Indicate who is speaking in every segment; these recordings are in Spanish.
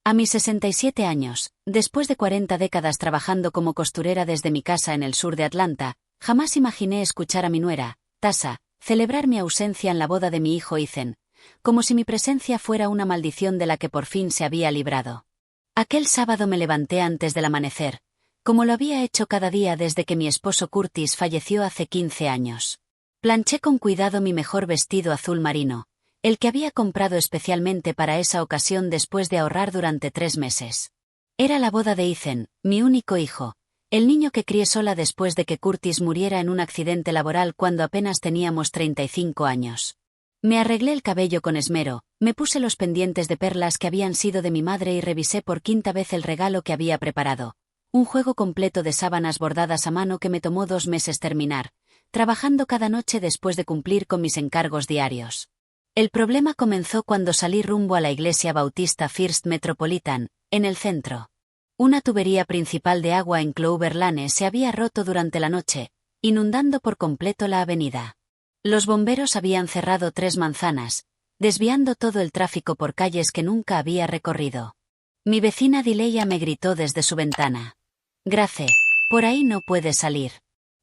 Speaker 1: A mis 67 años, después de 40 décadas trabajando como costurera desde mi casa en el sur de Atlanta, jamás imaginé escuchar a mi nuera, Tasha, celebrar mi ausencia en la boda de mi hijo Ethan, como si mi presencia fuera una maldición de la que por fin se había librado. Aquel sábado me levanté antes del amanecer, como lo había hecho cada día desde que mi esposo Curtis falleció hace 15 años. Planché con cuidado mi mejor vestido azul marino, el que había comprado especialmente para esa ocasión después de ahorrar durante 3 meses. Era la boda de Ethan, mi único hijo, el niño que crié sola después de que Curtis muriera en un accidente laboral cuando apenas teníamos 35 años. Me arreglé el cabello con esmero, me puse los pendientes de perlas que habían sido de mi madre y revisé por 5ª vez el regalo que había preparado. Un juego completo de sábanas bordadas a mano que me tomó 2 meses terminar, trabajando cada noche después de cumplir con mis encargos diarios. El problema comenzó cuando salí rumbo a la iglesia bautista First Metropolitan, en el centro. Una tubería principal de agua en Clover Lane se había roto durante la noche, inundando por completo la avenida. Los bomberos habían cerrado 3 manzanas, desviando todo el tráfico por calles que nunca había recorrido. Mi vecina Dileya me gritó desde su ventana. Grace, por ahí no puedes salir.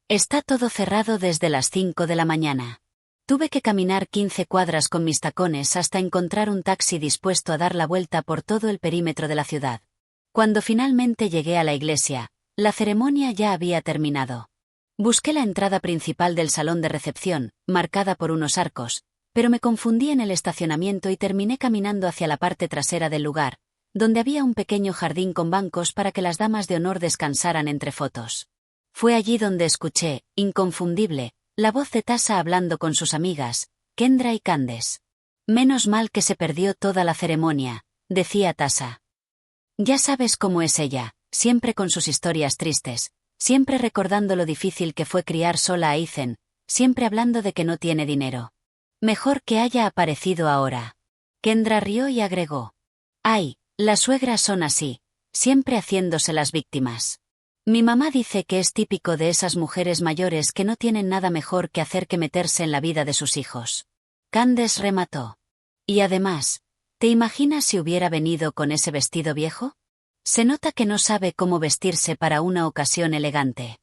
Speaker 1: Está todo cerrado desde las 5 de la mañana. Tuve que caminar 15 cuadras con mis tacones hasta encontrar un taxi dispuesto a dar la vuelta por todo el perímetro de la ciudad. Cuando finalmente llegué a la iglesia, la ceremonia ya había terminado. Busqué la entrada principal del salón de recepción, marcada por unos arcos, pero me confundí en el estacionamiento y terminé caminando hacia la parte trasera del lugar, donde había un pequeño jardín con bancos para que las damas de honor descansaran entre fotos. Fue allí donde escuché, inconfundible, la voz de Tasha hablando con sus amigas, Kendra y Candace. Menos mal que se perdió toda la ceremonia, decía Tasha. Ya sabes cómo es ella, siempre con sus historias tristes, siempre recordando lo difícil que fue criar sola a Ethan, siempre hablando de que no tiene dinero. Mejor que haya aparecido ahora. Kendra rió y agregó. Ay, las suegras son así, siempre haciéndose las víctimas. Mi mamá dice que es típico de esas mujeres mayores que no tienen nada mejor que hacer que meterse en la vida de sus hijos. Candace remató. Y además, ¿te imaginas si hubiera venido con ese vestido viejo? Se nota que no sabe cómo vestirse para una ocasión elegante.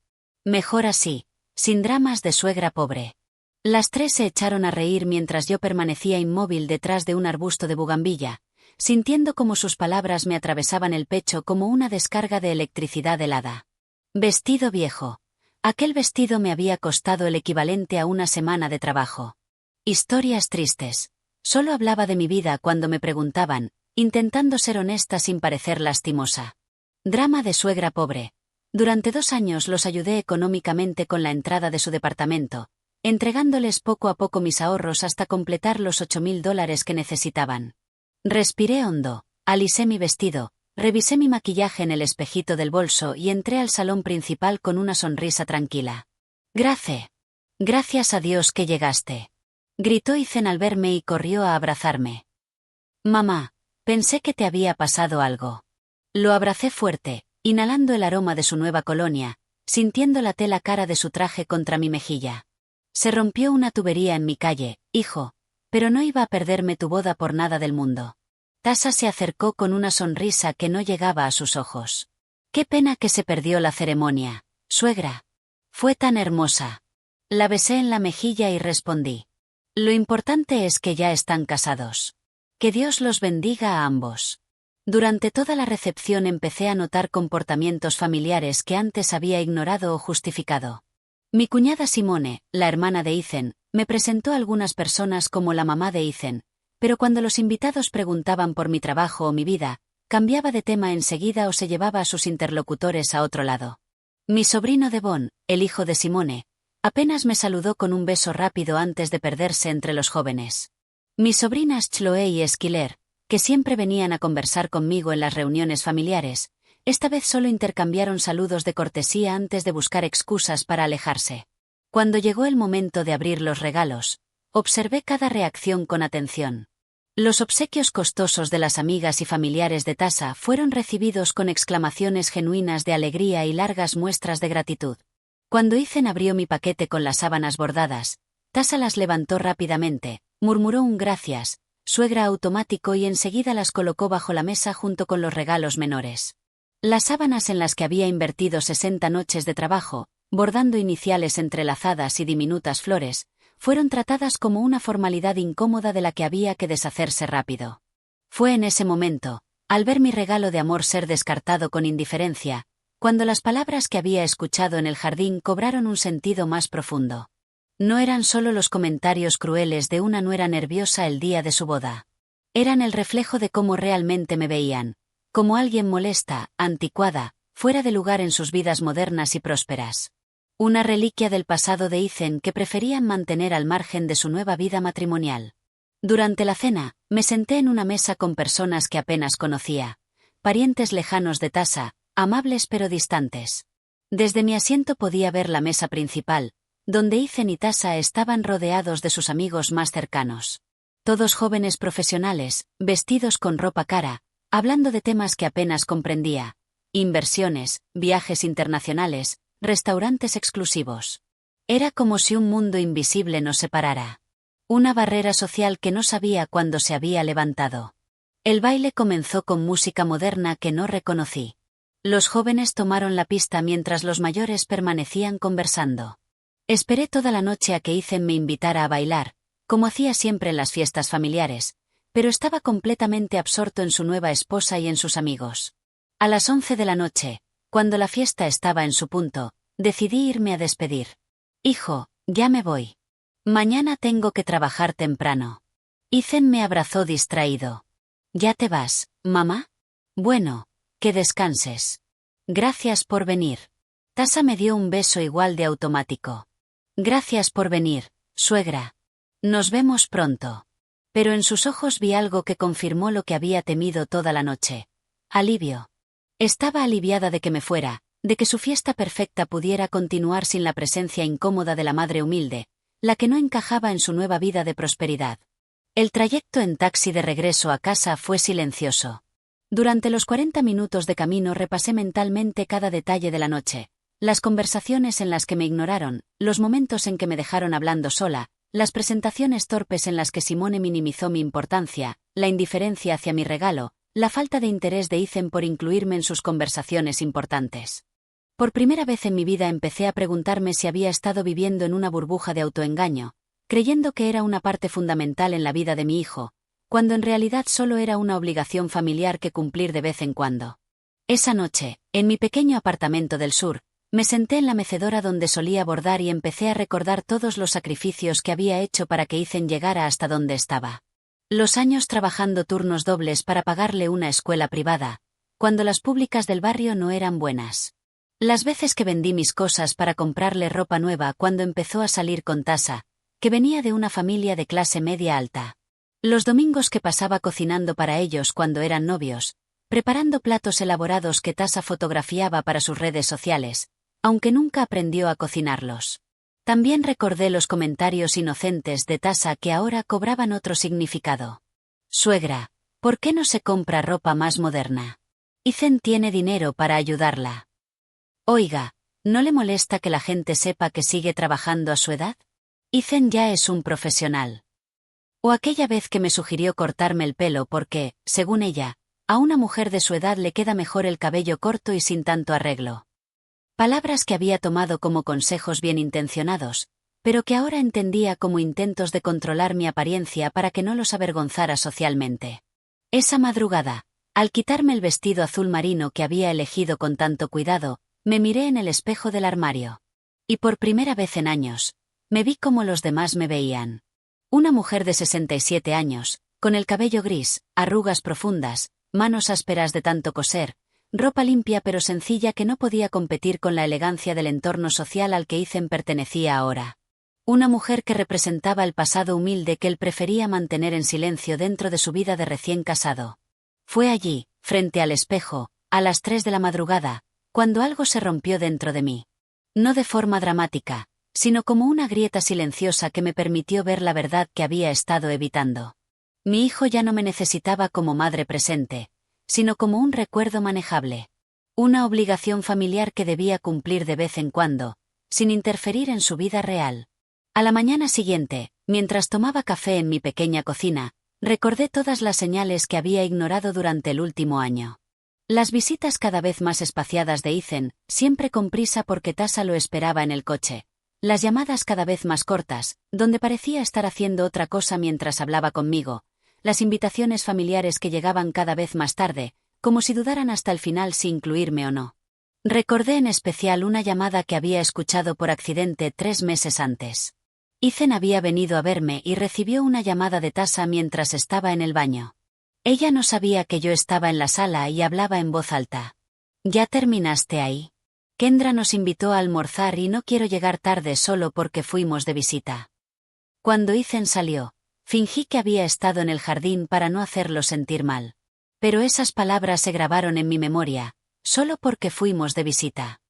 Speaker 1: Mejor así, sin dramas de suegra pobre. Las 3 se echaron a reír mientras yo permanecía inmóvil detrás de un arbusto de bugambilla, sintiendo como sus palabras me atravesaban el pecho como una descarga de electricidad helada. Vestido viejo. Aquel vestido me había costado el equivalente a una semana de trabajo. Historias tristes. Solo hablaba de mi vida cuando me preguntaban, intentando ser honesta sin parecer lastimosa. Drama de suegra pobre. Durante 2 años los ayudé económicamente con la entrada de su departamento, entregándoles poco a poco mis ahorros hasta completar los $8,000 que necesitaban. Respiré hondo, alisé mi vestido, revisé mi maquillaje en el espejito del bolso y entré al salón principal con una sonrisa tranquila. Grace. Gracias a Dios que llegaste. Gritó Ethan al verme y corrió a abrazarme. Mamá, pensé que te había pasado algo. Lo abracé fuerte, inhalando el aroma de su nueva colonia, sintiendo la tela cara de su traje contra mi mejilla. Se rompió una tubería en mi calle, hijo, pero no iba a perderme tu boda por nada del mundo. Tasha se acercó con una sonrisa que no llegaba a sus ojos. Qué pena que se perdió la ceremonia, suegra. Fue tan hermosa. La besé en la mejilla y respondí. Lo importante es que ya están casados. Que Dios los bendiga a ambos. Durante toda la recepción empecé a notar comportamientos familiares que antes había ignorado o justificado. Mi cuñada Simone, la hermana de Ethan, me presentó a algunas personas como la mamá de Ethan, pero cuando los invitados preguntaban por mi trabajo o mi vida, cambiaba de tema enseguida o se llevaba a sus interlocutores a otro lado. Mi sobrino Devon, el hijo de Simone, apenas me saludó con un beso rápido antes de perderse entre los jóvenes. Mis sobrinas Chloe y Esquiler, que siempre venían a conversar conmigo en las reuniones familiares, esta vez solo intercambiaron saludos de cortesía antes de buscar excusas para alejarse. Cuando llegó el momento de abrir los regalos, observé cada reacción con atención. Los obsequios costosos de las amigas y familiares de Tasha fueron recibidos con exclamaciones genuinas de alegría y largas muestras de gratitud. Cuando Ethan abrió mi paquete con las sábanas bordadas, Tasha las levantó rápidamente, murmuró un gracias, suegra automático y enseguida las colocó bajo la mesa junto con los regalos menores. Las sábanas en las que había invertido 60 noches de trabajo, bordando iniciales entrelazadas y diminutas flores, fueron tratadas como una formalidad incómoda de la que había que deshacerse rápido. Fue en ese momento, al ver mi regalo de amor ser descartado con indiferencia, cuando las palabras que había escuchado en el jardín cobraron un sentido más profundo. No eran solo los comentarios crueles de una nuera nerviosa el día de su boda. Eran el reflejo de cómo realmente me veían, como alguien molesta, anticuada, fuera de lugar en sus vidas modernas y prósperas. Una reliquia del pasado de Ethan que preferían mantener al margen de su nueva vida matrimonial. Durante la cena, me senté en una mesa con personas que apenas conocía, parientes lejanos de Tasha, amables pero distantes. Desde mi asiento podía ver la mesa principal, donde Ethan y Tasha estaban rodeados de sus amigos más cercanos. Todos jóvenes profesionales, vestidos con ropa cara, hablando de temas que apenas comprendía: inversiones, viajes internacionales, restaurantes exclusivos. Era como si un mundo invisible nos separara. Una barrera social que no sabía cuándo se había levantado. El baile comenzó con música moderna que no reconocí. Los jóvenes tomaron la pista mientras los mayores permanecían conversando. Esperé toda la noche a que Ethan me invitara a bailar, como hacía siempre en las fiestas familiares, pero estaba completamente absorto en su nueva esposa y en sus amigos. A las 11 de la noche, cuando la fiesta estaba en su punto, decidí irme a despedir. Hijo, ya me voy. Mañana tengo que trabajar temprano. Ethan me abrazó distraído. ¿Ya te vas, mamá? Bueno, que descanses. Gracias por venir. Tasha me dio un beso igual de automático. Gracias por venir, suegra. Nos vemos pronto. Pero en sus ojos vi algo que confirmó lo que había temido toda la noche. Alivio. Estaba aliviada de que me fuera, de que su fiesta perfecta pudiera continuar sin la presencia incómoda de la madre humilde, la que no encajaba en su nueva vida de prosperidad. El trayecto en taxi de regreso a casa fue silencioso. Durante los 40 minutos de camino repasé mentalmente cada detalle de la noche, las conversaciones en las que me ignoraron, los momentos en que me dejaron hablando sola, las presentaciones torpes en las que Simone minimizó mi importancia, la indiferencia hacia mi regalo, la falta de interés de Ethan por incluirme en sus conversaciones importantes. Por primera vez en mi vida empecé a preguntarme si había estado viviendo en una burbuja de autoengaño, creyendo que era una parte fundamental en la vida de mi hijo, cuando en realidad solo era una obligación familiar que cumplir de vez en cuando. Esa noche, en mi pequeño apartamento del sur, me senté en la mecedora donde solía bordar y empecé a recordar todos los sacrificios que había hecho para que Ethan llegara hasta donde estaba. Los años trabajando turnos dobles para pagarle una escuela privada, cuando las públicas del barrio no eran buenas. Las veces que vendí mis cosas para comprarle ropa nueva cuando empezó a salir con Tasha, que venía de una familia de clase media alta. Los domingos que pasaba cocinando para ellos cuando eran novios, preparando platos elaborados que Tasha fotografiaba para sus redes sociales, aunque nunca aprendió a cocinarlos. También recordé los comentarios inocentes de Tasha que ahora cobraban otro significado. Suegra, ¿por qué no se compra ropa más moderna? Ethan tiene dinero para ayudarla. Oiga, ¿no le molesta que la gente sepa que sigue trabajando a su edad? Ethan ya es un profesional. O aquella vez que me sugirió cortarme el pelo porque, según ella, a una mujer de su edad le queda mejor el cabello corto y sin tanto arreglo. Palabras que había tomado como consejos bien intencionados, pero que ahora entendía como intentos de controlar mi apariencia para que no los avergonzara socialmente. Esa madrugada, al quitarme el vestido azul marino que había elegido con tanto cuidado, me miré en el espejo del armario. Y por primera vez en años, me vi como los demás me veían. Una mujer de 67 años, con el cabello gris, arrugas profundas, manos ásperas de tanto coser, ropa limpia pero sencilla que no podía competir con la elegancia del entorno social al que Ethan pertenecía ahora. Una mujer que representaba el pasado humilde que él prefería mantener en silencio dentro de su vida de recién casado. Fue allí, frente al espejo, a las 3 de la madrugada, cuando algo se rompió dentro de mí. No de forma dramática, sino como una grieta silenciosa que me permitió ver la verdad que había estado evitando. Mi hijo ya no me necesitaba como madre presente, sino como un recuerdo manejable. Una obligación familiar que debía cumplir de vez en cuando, sin interferir en su vida real. A la mañana siguiente, mientras tomaba café en mi pequeña cocina, Recordé todas las señales que había ignorado durante el último año. Las visitas cada vez más espaciadas de Ethan, siempre con prisa porque Tasa lo esperaba en el coche. Las llamadas cada vez más cortas, donde parecía estar haciendo otra cosa mientras hablaba conmigo. Las invitaciones familiares que llegaban cada vez más tarde, como si dudaran hasta el final si incluirme o no. Recordé en especial una llamada que había escuchado por accidente 3 meses antes. Ethan había venido a verme y recibió una llamada de Tasa mientras estaba en el baño. Ella no sabía que yo estaba en la sala y hablaba en voz alta. ¿Ya terminaste ahí? Kendra nos invitó a almorzar y no quiero llegar tarde solo porque fuimos de visita. Cuando Ethan salió, fingí que había estado en el jardín para no hacerlo sentir mal. Pero esas palabras se grabaron en mi memoria, solo porque fuimos de visita.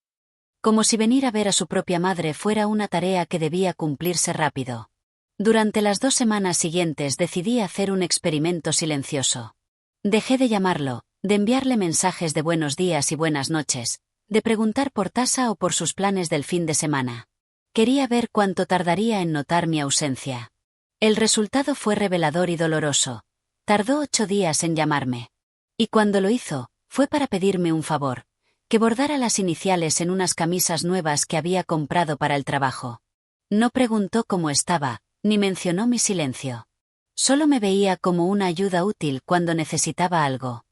Speaker 1: Como si venir a ver a su propia madre fuera una tarea que debía cumplirse rápido. Durante las 2 semanas siguientes decidí hacer un experimento silencioso. Dejé de llamarlo, de enviarle mensajes de buenos días y buenas noches, de preguntar por Tasa o por sus planes del fin de semana. Quería ver cuánto tardaría en notar mi ausencia. El resultado fue revelador y doloroso. Tardó 8 días en llamarme. Y cuando lo hizo, fue para pedirme un favor. Que bordara las iniciales en unas camisas nuevas que había comprado para el trabajo. No preguntó cómo estaba, ni mencionó mi silencio. Solo me veía como una ayuda útil cuando necesitaba algo.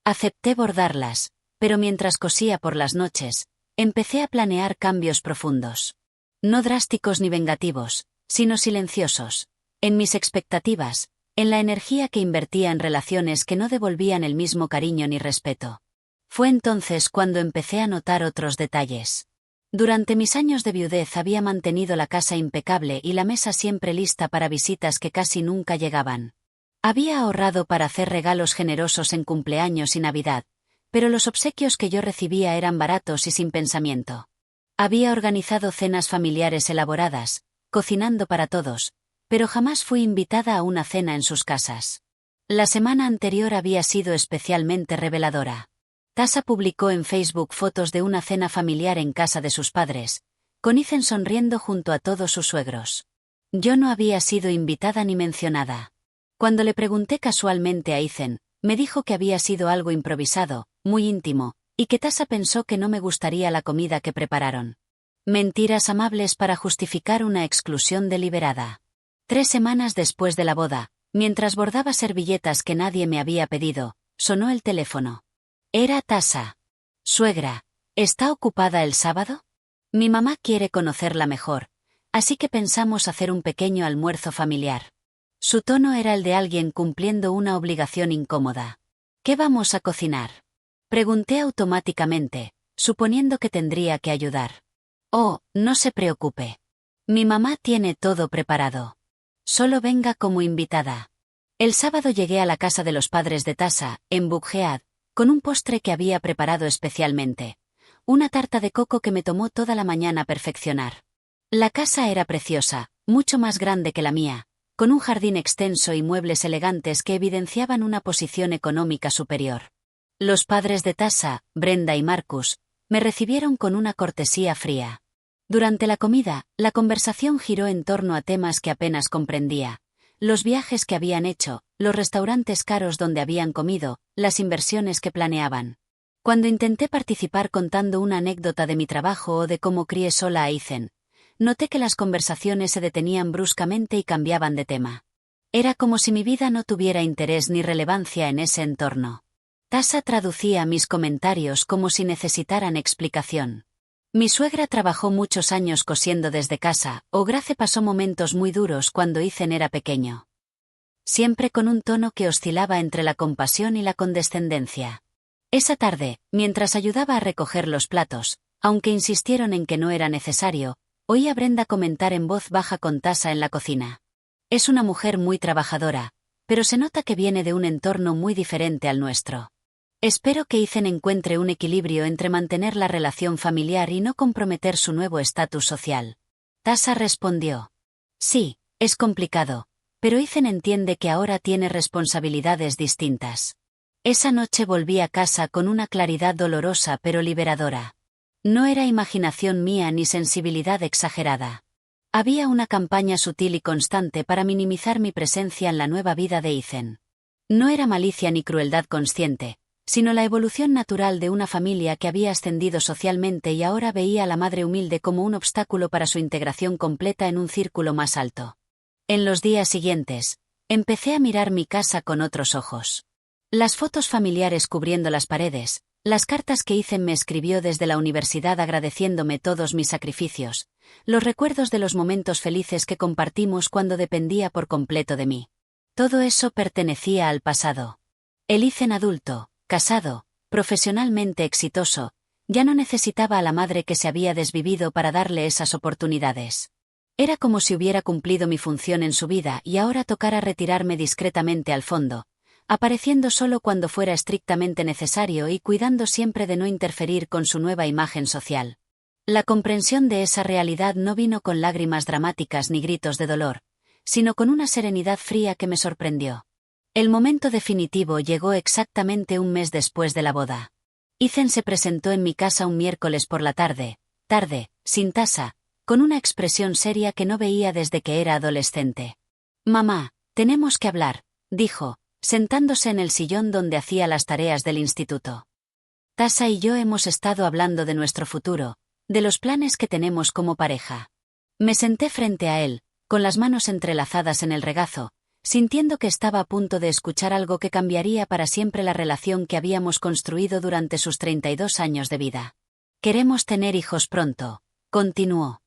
Speaker 1: Acepté bordarlas, pero mientras cosía por las noches, empecé a planear cambios profundos. No drásticos ni vengativos, sino silenciosos. En mis expectativas, en la energía que invertía en relaciones que no devolvían el mismo cariño ni respeto. Fue entonces cuando empecé a notar otros detalles. Durante mis años de viudez había mantenido la casa impecable y la mesa siempre lista para visitas que casi nunca llegaban. Había ahorrado para hacer regalos generosos en cumpleaños y Navidad, pero los obsequios que yo recibía eran baratos y sin pensamiento. Había organizado cenas familiares elaboradas, cocinando para todos, pero jamás fui invitada a una cena en sus casas. La semana anterior había sido especialmente reveladora. Tasa publicó en Facebook fotos de una cena familiar en casa de sus padres, con Ethan sonriendo junto a todos sus suegros. Yo no había sido invitada ni mencionada. Cuando le pregunté casualmente a Ethan, me dijo que había sido algo improvisado, muy íntimo, y que Tasa pensó que no me gustaría la comida que prepararon. Mentiras amables para justificar una exclusión deliberada. 3 semanas después de la boda, mientras bordaba servilletas que nadie me había pedido, sonó el teléfono. Era Tasa. Suegra, ¿está ocupada el sábado? Mi mamá quiere conocerla mejor, así que pensamos hacer un pequeño almuerzo familiar. Su tono era el de alguien cumpliendo una obligación incómoda. ¿Qué vamos a cocinar? Pregunté automáticamente, suponiendo que tendría que ayudar. Oh, no se preocupe. Mi mamá tiene todo preparado. Solo venga como invitada. El sábado llegué a la casa de los padres de Tasa, en Buckhead, con un postre que había preparado especialmente. Una tarta de coco que me tomó toda la mañana perfeccionar. La casa era preciosa, mucho más grande que la mía, con un jardín extenso y muebles elegantes que evidenciaban una posición económica superior. Los padres de Tasa, Brenda y Marcus, me recibieron con una cortesía fría. Durante la comida, la conversación giró en torno a temas que apenas comprendía. Los viajes que habían hecho, los restaurantes caros donde habían comido, las inversiones que planeaban. Cuando intenté participar contando una anécdota de mi trabajo o de cómo crié sola a Ethan, noté que las conversaciones se detenían bruscamente y cambiaban de tema. Era como si mi vida no tuviera interés ni relevancia en ese entorno. Tasa traducía mis comentarios como si necesitaran explicación. Mi suegra trabajó muchos años cosiendo desde casa, o Grace pasó momentos muy duros cuando Ethan era pequeño. Siempre con un tono que oscilaba entre la compasión y la condescendencia. Esa tarde, mientras ayudaba a recoger los platos, aunque insistieron en que no era necesario, oí a Brenda comentar en voz baja con Tasa en la cocina. Es una mujer muy trabajadora, pero se nota que viene de un entorno muy diferente al nuestro. Espero que Ethan encuentre un equilibrio entre mantener la relación familiar y no comprometer su nuevo estatus social. Tasa respondió. Sí, es complicado, pero Ethan entiende que ahora tiene responsabilidades distintas. Esa noche volví a casa con una claridad dolorosa pero liberadora. No era imaginación mía ni sensibilidad exagerada. Había una campaña sutil y constante para minimizar mi presencia en la nueva vida de Ethan. No era malicia ni crueldad consciente, sino la evolución natural de una familia que había ascendido socialmente y ahora veía a la madre humilde como un obstáculo para su integración completa en un círculo más alto. En los días siguientes, empecé a mirar mi casa con otros ojos. Las fotos familiares cubriendo las paredes, las cartas que Ethan me escribió desde la universidad agradeciéndome todos mis sacrificios, los recuerdos de los momentos felices que compartimos cuando dependía por completo de mí. Todo eso pertenecía al pasado. El Ethan adulto, casado, profesionalmente exitoso, ya no necesitaba a la madre que se había desvivido para darle esas oportunidades. Era como si hubiera cumplido mi función en su vida y ahora tocara retirarme discretamente al fondo, apareciendo solo cuando fuera estrictamente necesario y cuidando siempre de no interferir con su nueva imagen social. La comprensión de esa realidad no vino con lágrimas dramáticas ni gritos de dolor, sino con una serenidad fría que me sorprendió. El momento definitivo llegó exactamente un mes después de la boda. Ethan se presentó en mi casa un miércoles por la tarde, sin tasa, con una expresión seria que no veía desde que era adolescente. «Mamá, tenemos que hablar», dijo, sentándose en el sillón donde hacía las tareas del instituto. «Tasa y yo hemos estado hablando de nuestro futuro, de los planes que tenemos como pareja». Me senté frente a él, con las manos entrelazadas en el regazo, sintiendo que estaba a punto de escuchar algo que cambiaría para siempre la relación que habíamos construido durante sus 32 años de vida. «Queremos tener hijos pronto», continuó.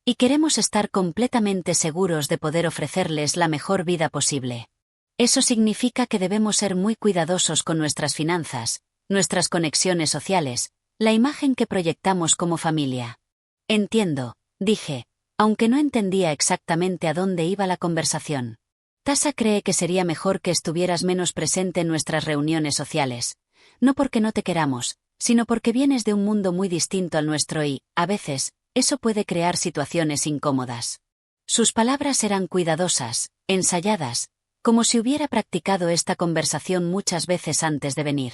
Speaker 1: «Y queremos estar completamente seguros de poder ofrecerles la mejor vida posible. Eso significa que debemos ser muy cuidadosos con nuestras finanzas, nuestras conexiones sociales, la imagen que proyectamos como familia». «Entiendo», dije, aunque no entendía exactamente a dónde iba la conversación. «Tasa cree que sería mejor que estuvieras menos presente en nuestras reuniones sociales. No porque no te queramos, sino porque vienes de un mundo muy distinto al nuestro y, a veces, eso puede crear situaciones incómodas». Sus palabras eran cuidadosas, ensayadas, como si hubiera practicado esta conversación muchas veces antes de venir.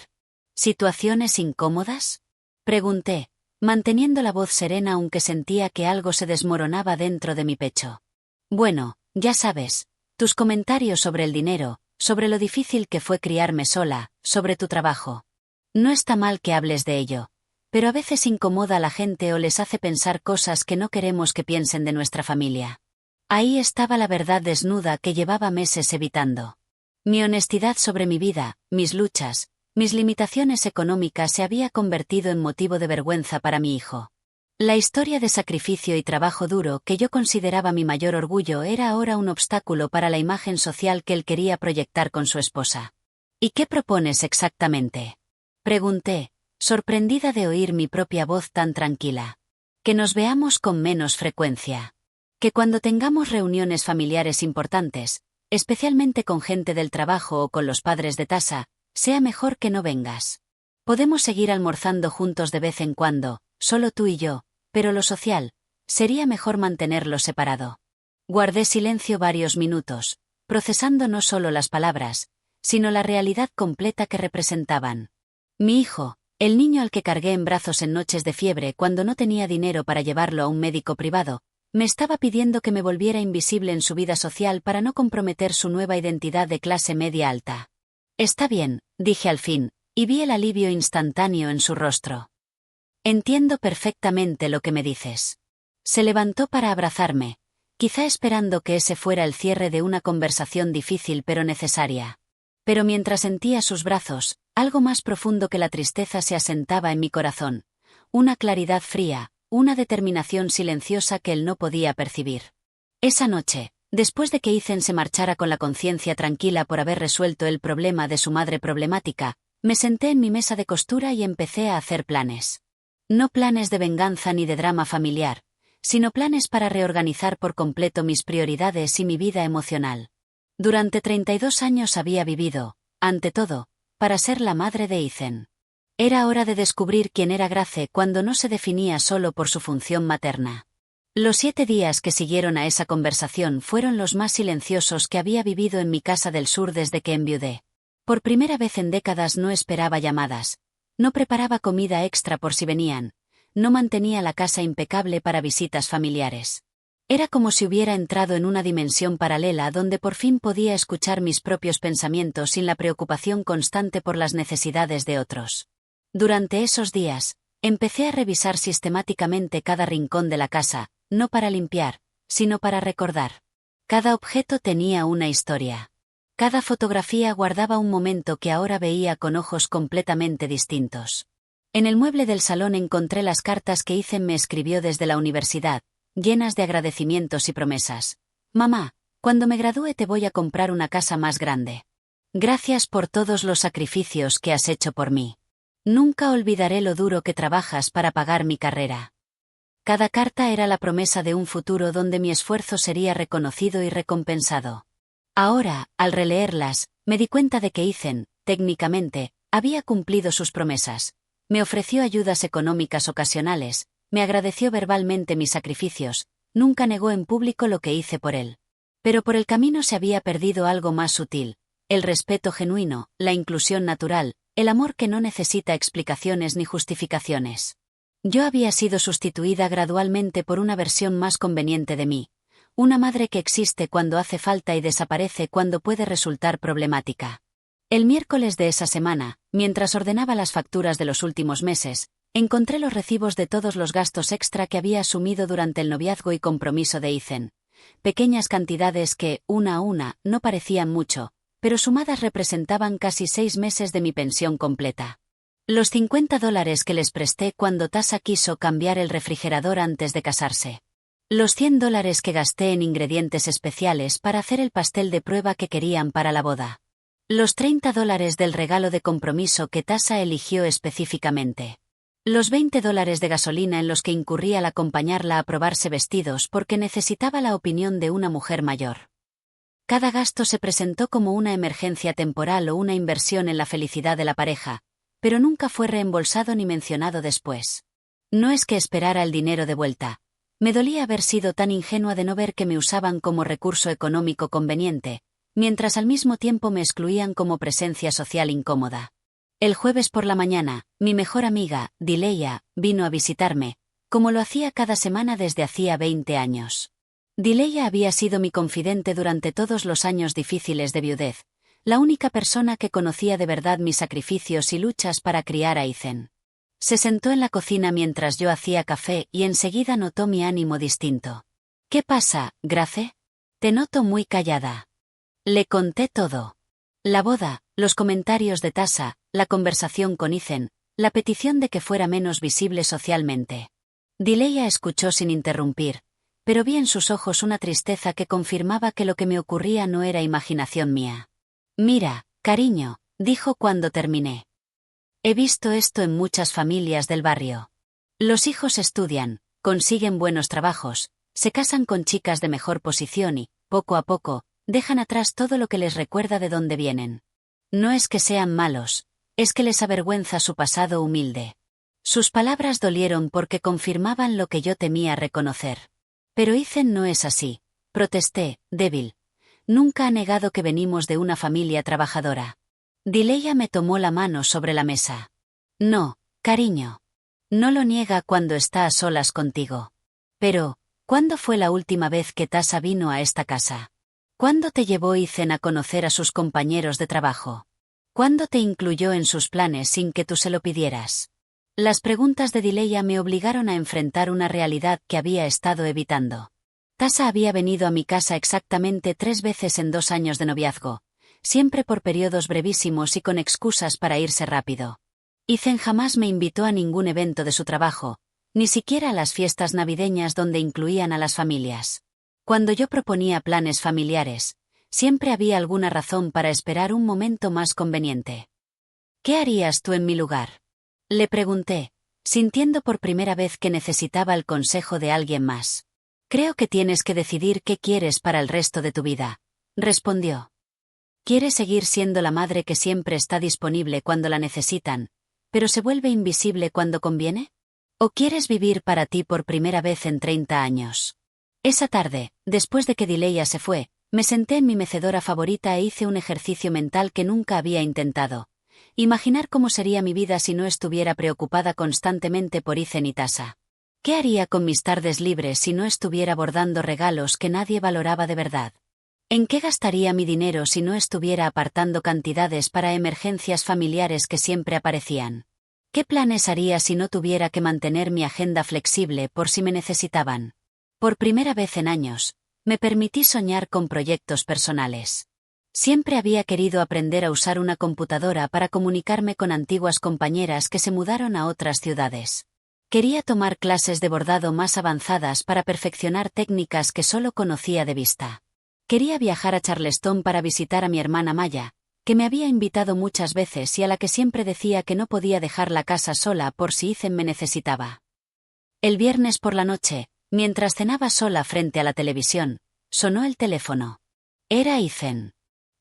Speaker 1: «¿Situaciones incómodas?», pregunté, manteniendo la voz serena aunque sentía que algo se desmoronaba dentro de mi pecho. «Bueno, ya sabes, tus comentarios sobre el dinero, sobre lo difícil que fue criarme sola, sobre tu trabajo. No está mal que hables de ello, pero a veces incomoda a la gente o les hace pensar cosas que no queremos que piensen de nuestra familia». Ahí estaba la verdad desnuda que llevaba meses evitando. Mi honestidad sobre mi vida, mis luchas, mis limitaciones económicas se había convertido en motivo de vergüenza para mi hijo. La historia de sacrificio y trabajo duro que yo consideraba mi mayor orgullo era ahora un obstáculo para la imagen social que él quería proyectar con su esposa. «¿Y qué propones exactamente?», pregunté, sorprendida de oír mi propia voz tan tranquila. «Que nos veamos con menos frecuencia. Que cuando tengamos reuniones familiares importantes, especialmente con gente del trabajo o con los padres de Tasa, sea mejor que no vengas. Podemos seguir almorzando juntos de vez en cuando, solo tú y yo, pero lo social, sería mejor mantenerlo separado». Guardé silencio varios minutos, procesando no solo las palabras, sino la realidad completa que representaban. Mi hijo, el niño al que cargué en brazos en noches de fiebre cuando no tenía dinero para llevarlo a un médico privado, me estaba pidiendo que me volviera invisible en su vida social para no comprometer su nueva identidad de clase media alta. «Está bien», dije al fin, y vi el alivio instantáneo en su rostro. «Entiendo perfectamente lo que me dices». Se levantó para abrazarme, quizá esperando que ese fuera el cierre de una conversación difícil pero necesaria. Pero mientras sentía sus brazos, algo más profundo que la tristeza se asentaba en mi corazón, una claridad fría, una determinación silenciosa que él no podía percibir. Esa noche, después de que Ethan se marchara con la conciencia tranquila por haber resuelto el problema de su madre problemática, me senté en mi mesa de costura y empecé a hacer planes. No planes de venganza ni de drama familiar, sino planes para reorganizar por completo mis prioridades y mi vida emocional. Durante 32 años había vivido, ante todo, para ser la madre de Ethan. Era hora de descubrir quién era Grace cuando no se definía solo por su función materna. Los 7 días que siguieron a esa conversación fueron los más silenciosos que había vivido en mi casa del sur desde que enviudé. Por primera vez en décadas no esperaba llamadas, no preparaba comida extra por si venían, no mantenía la casa impecable para visitas familiares. Era como si hubiera entrado en una dimensión paralela donde por fin podía escuchar mis propios pensamientos sin la preocupación constante por las necesidades de otros. Durante esos días, empecé a revisar sistemáticamente cada rincón de la casa, no para limpiar, sino para recordar. Cada objeto tenía una historia. Cada fotografía guardaba un momento que ahora veía con ojos completamente distintos. En el mueble del salón encontré las cartas que Ethan me escribió desde la universidad, llenas de agradecimientos y promesas. Mamá, cuando me gradúe te voy a comprar una casa más grande. Gracias por todos los sacrificios que has hecho por mí. Nunca olvidaré lo duro que trabajas para pagar mi carrera. Cada carta era la promesa de un futuro donde mi esfuerzo sería reconocido y recompensado. Ahora, al releerlas, me di cuenta de que Ethan, técnicamente, había cumplido sus promesas. Me ofreció ayudas económicas ocasionales, me agradeció verbalmente mis sacrificios, nunca negó en público lo que hice por él. Pero por el camino se había perdido algo más sutil: el respeto genuino, la inclusión natural, el amor que no necesita explicaciones ni justificaciones. Yo había sido sustituida gradualmente por una versión más conveniente de mí, una madre que existe cuando hace falta y desaparece cuando puede resultar problemática. El miércoles de esa semana, mientras ordenaba las facturas de los últimos meses, encontré los recibos de todos los gastos extra que había asumido durante el noviazgo y compromiso de Ethan. Pequeñas cantidades que, una a una, no parecían mucho, pero sumadas representaban casi 6 meses de mi pensión completa. Los $50 que les presté cuando Tasa quiso cambiar el refrigerador antes de casarse. Los $100 que gasté en ingredientes especiales para hacer el pastel de prueba que querían para la boda. Los $30 del regalo de compromiso que Tasa eligió específicamente. Los $20 de gasolina en los que incurrí al acompañarla a probarse vestidos porque necesitaba la opinión de una mujer mayor. Cada gasto se presentó como una emergencia temporal o una inversión en la felicidad de la pareja, pero nunca fue reembolsado ni mencionado después. No es que esperara el dinero de vuelta. Me dolía haber sido tan ingenua de no ver que me usaban como recurso económico conveniente, mientras al mismo tiempo me excluían como presencia social incómoda. El jueves por la mañana, mi mejor amiga, Dileya, vino a visitarme, como lo hacía cada semana desde hacía 20 años. Dileya había sido mi confidente durante todos los años difíciles de viudez, la única persona que conocía de verdad mis sacrificios y luchas para criar a Ethan. Se sentó en la cocina mientras yo hacía café y enseguida notó mi ánimo distinto. ¿Qué pasa, Grace? Te noto muy callada. Le conté todo. La boda, los comentarios de Tasa, la conversación con Ethan, la petición de que fuera menos visible socialmente. Dileya escuchó sin interrumpir, pero vi en sus ojos una tristeza que confirmaba que lo que me ocurría no era imaginación mía. Mira, cariño, dijo cuando terminé. He visto esto en muchas familias del barrio. Los hijos estudian, consiguen buenos trabajos, se casan con chicas de mejor posición y, poco a poco, dejan atrás todo lo que les recuerda de dónde vienen. No es que sean malos, es que les avergüenza su pasado humilde. Sus palabras dolieron porque confirmaban lo que yo temía reconocer. Pero Ethan no es así, protesté, débil. Nunca ha negado que venimos de una familia trabajadora. Dileya me tomó la mano sobre la mesa. No, cariño. No lo niega cuando está a solas contigo. Pero, ¿cuándo fue la última vez que Tasa vino a esta casa? ¿Cuándo te llevó Ethan a conocer a sus compañeros de trabajo? ¿Cuándo te incluyó en sus planes sin que tú se lo pidieras? Las preguntas de Dileya me obligaron a enfrentar una realidad que había estado evitando. Tasa había venido a mi casa exactamente 3 veces en 2 años de noviazgo, siempre por periodos brevísimos y con excusas para irse rápido. Ethan jamás me invitó a ningún evento de su trabajo, ni siquiera a las fiestas navideñas donde incluían a las familias. Cuando yo proponía planes familiares, siempre había alguna razón para esperar un momento más conveniente. ¿Qué harías tú en mi lugar? Le pregunté, sintiendo por primera vez que necesitaba el consejo de alguien más. Creo que tienes que decidir qué quieres para el resto de tu vida, respondió. ¿Quieres seguir siendo la madre que siempre está disponible cuando la necesitan, pero se vuelve invisible cuando conviene? ¿O quieres vivir para ti por primera vez en 30 años? Esa tarde, después de que Dileya se fue, me senté en mi mecedora favorita e hice un ejercicio mental que nunca había intentado. Imaginar cómo sería mi vida si no estuviera preocupada constantemente por Ethan y Tasa. ¿Qué haría con mis tardes libres si no estuviera bordando regalos que nadie valoraba de verdad? ¿En qué gastaría mi dinero si no estuviera apartando cantidades para emergencias familiares que siempre aparecían? ¿Qué planes haría si no tuviera que mantener mi agenda flexible por si me necesitaban? Por primera vez en años, me permití soñar con proyectos personales. Siempre había querido aprender a usar una computadora para comunicarme con antiguas compañeras que se mudaron a otras ciudades. Quería tomar clases de bordado más avanzadas para perfeccionar técnicas que solo conocía de vista. Quería viajar a Charleston para visitar a mi hermana Maya, que me había invitado muchas veces y a la que siempre decía que no podía dejar la casa sola por si Ethan me necesitaba. El viernes por la noche, mientras cenaba sola frente a la televisión, sonó el teléfono. Era Ethan.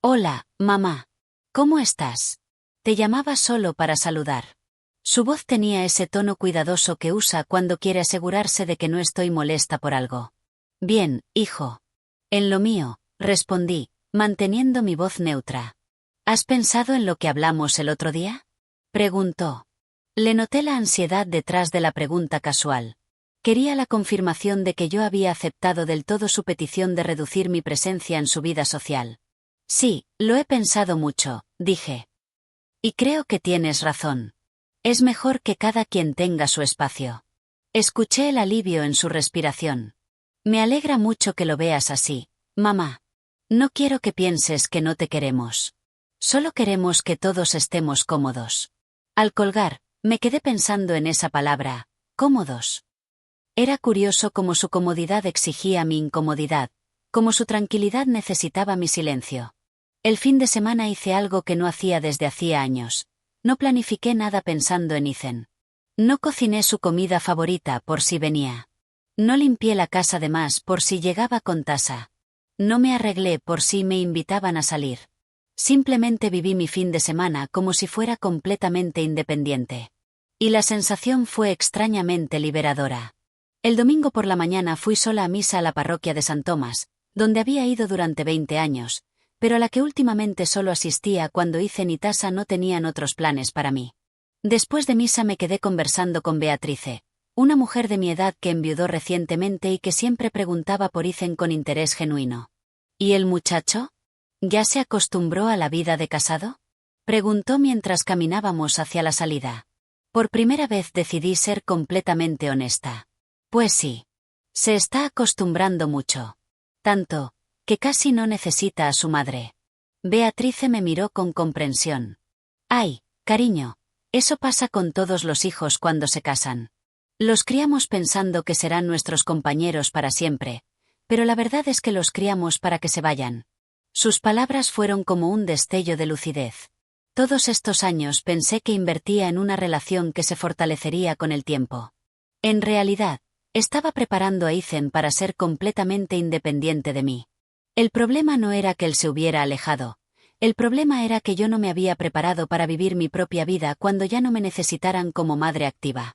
Speaker 1: Hola, mamá. ¿Cómo estás? Te llamaba solo para saludar. Su voz tenía ese tono cuidadoso que usa cuando quiere asegurarse de que no estoy molesta por algo. Bien, hijo. En lo mío, respondí, manteniendo mi voz neutra. ¿Has pensado en lo que hablamos el otro día? Preguntó. Le noté la ansiedad detrás de la pregunta casual. Quería la confirmación de que yo había aceptado del todo su petición de reducir mi presencia en su vida social. Sí, lo he pensado mucho, dije. Y creo que tienes razón. Es mejor que cada quien tenga su espacio. Escuché el alivio en su respiración. Me alegra mucho que lo veas así, mamá. No quiero que pienses que no te queremos. Solo queremos que todos estemos cómodos. Al colgar, me quedé pensando en esa palabra, cómodos. Era curioso cómo su comodidad exigía mi incomodidad, cómo su tranquilidad necesitaba mi silencio. El fin de semana hice algo que no hacía desde hacía años. No planifiqué nada pensando en Ethan. No cociné su comida favorita por si venía. No limpié la casa de más por si llegaba con Tasa. No me arreglé por si me invitaban a salir. Simplemente viví mi fin de semana como si fuera completamente independiente. Y la sensación fue extrañamente liberadora. El domingo por la mañana fui sola a misa a la parroquia de San Tomás, donde había ido durante 20 años, pero a la que últimamente solo asistía cuando Ethan y Tasa no tenían otros planes para mí. Después de misa me quedé conversando con Beatrice, una mujer de mi edad que enviudó recientemente y que siempre preguntaba por Ethan con interés genuino. ¿Y el muchacho? ¿Ya se acostumbró a la vida de casado? Preguntó mientras caminábamos hacia la salida. Por primera vez decidí ser completamente honesta. Pues sí. Se está acostumbrando mucho. Tanto, que casi no necesita a su madre. Beatrice me miró con comprensión. Ay, cariño, eso pasa con todos los hijos cuando se casan. Los criamos pensando que serán nuestros compañeros para siempre, pero la verdad es que los criamos para que se vayan. Sus palabras fueron como un destello de lucidez. Todos estos años pensé que invertía en una relación que se fortalecería con el tiempo. En realidad, estaba preparando a Ethan para ser completamente independiente de mí. El problema no era que él se hubiera alejado. El problema era que yo no me había preparado para vivir mi propia vida cuando ya no me necesitaran como madre activa.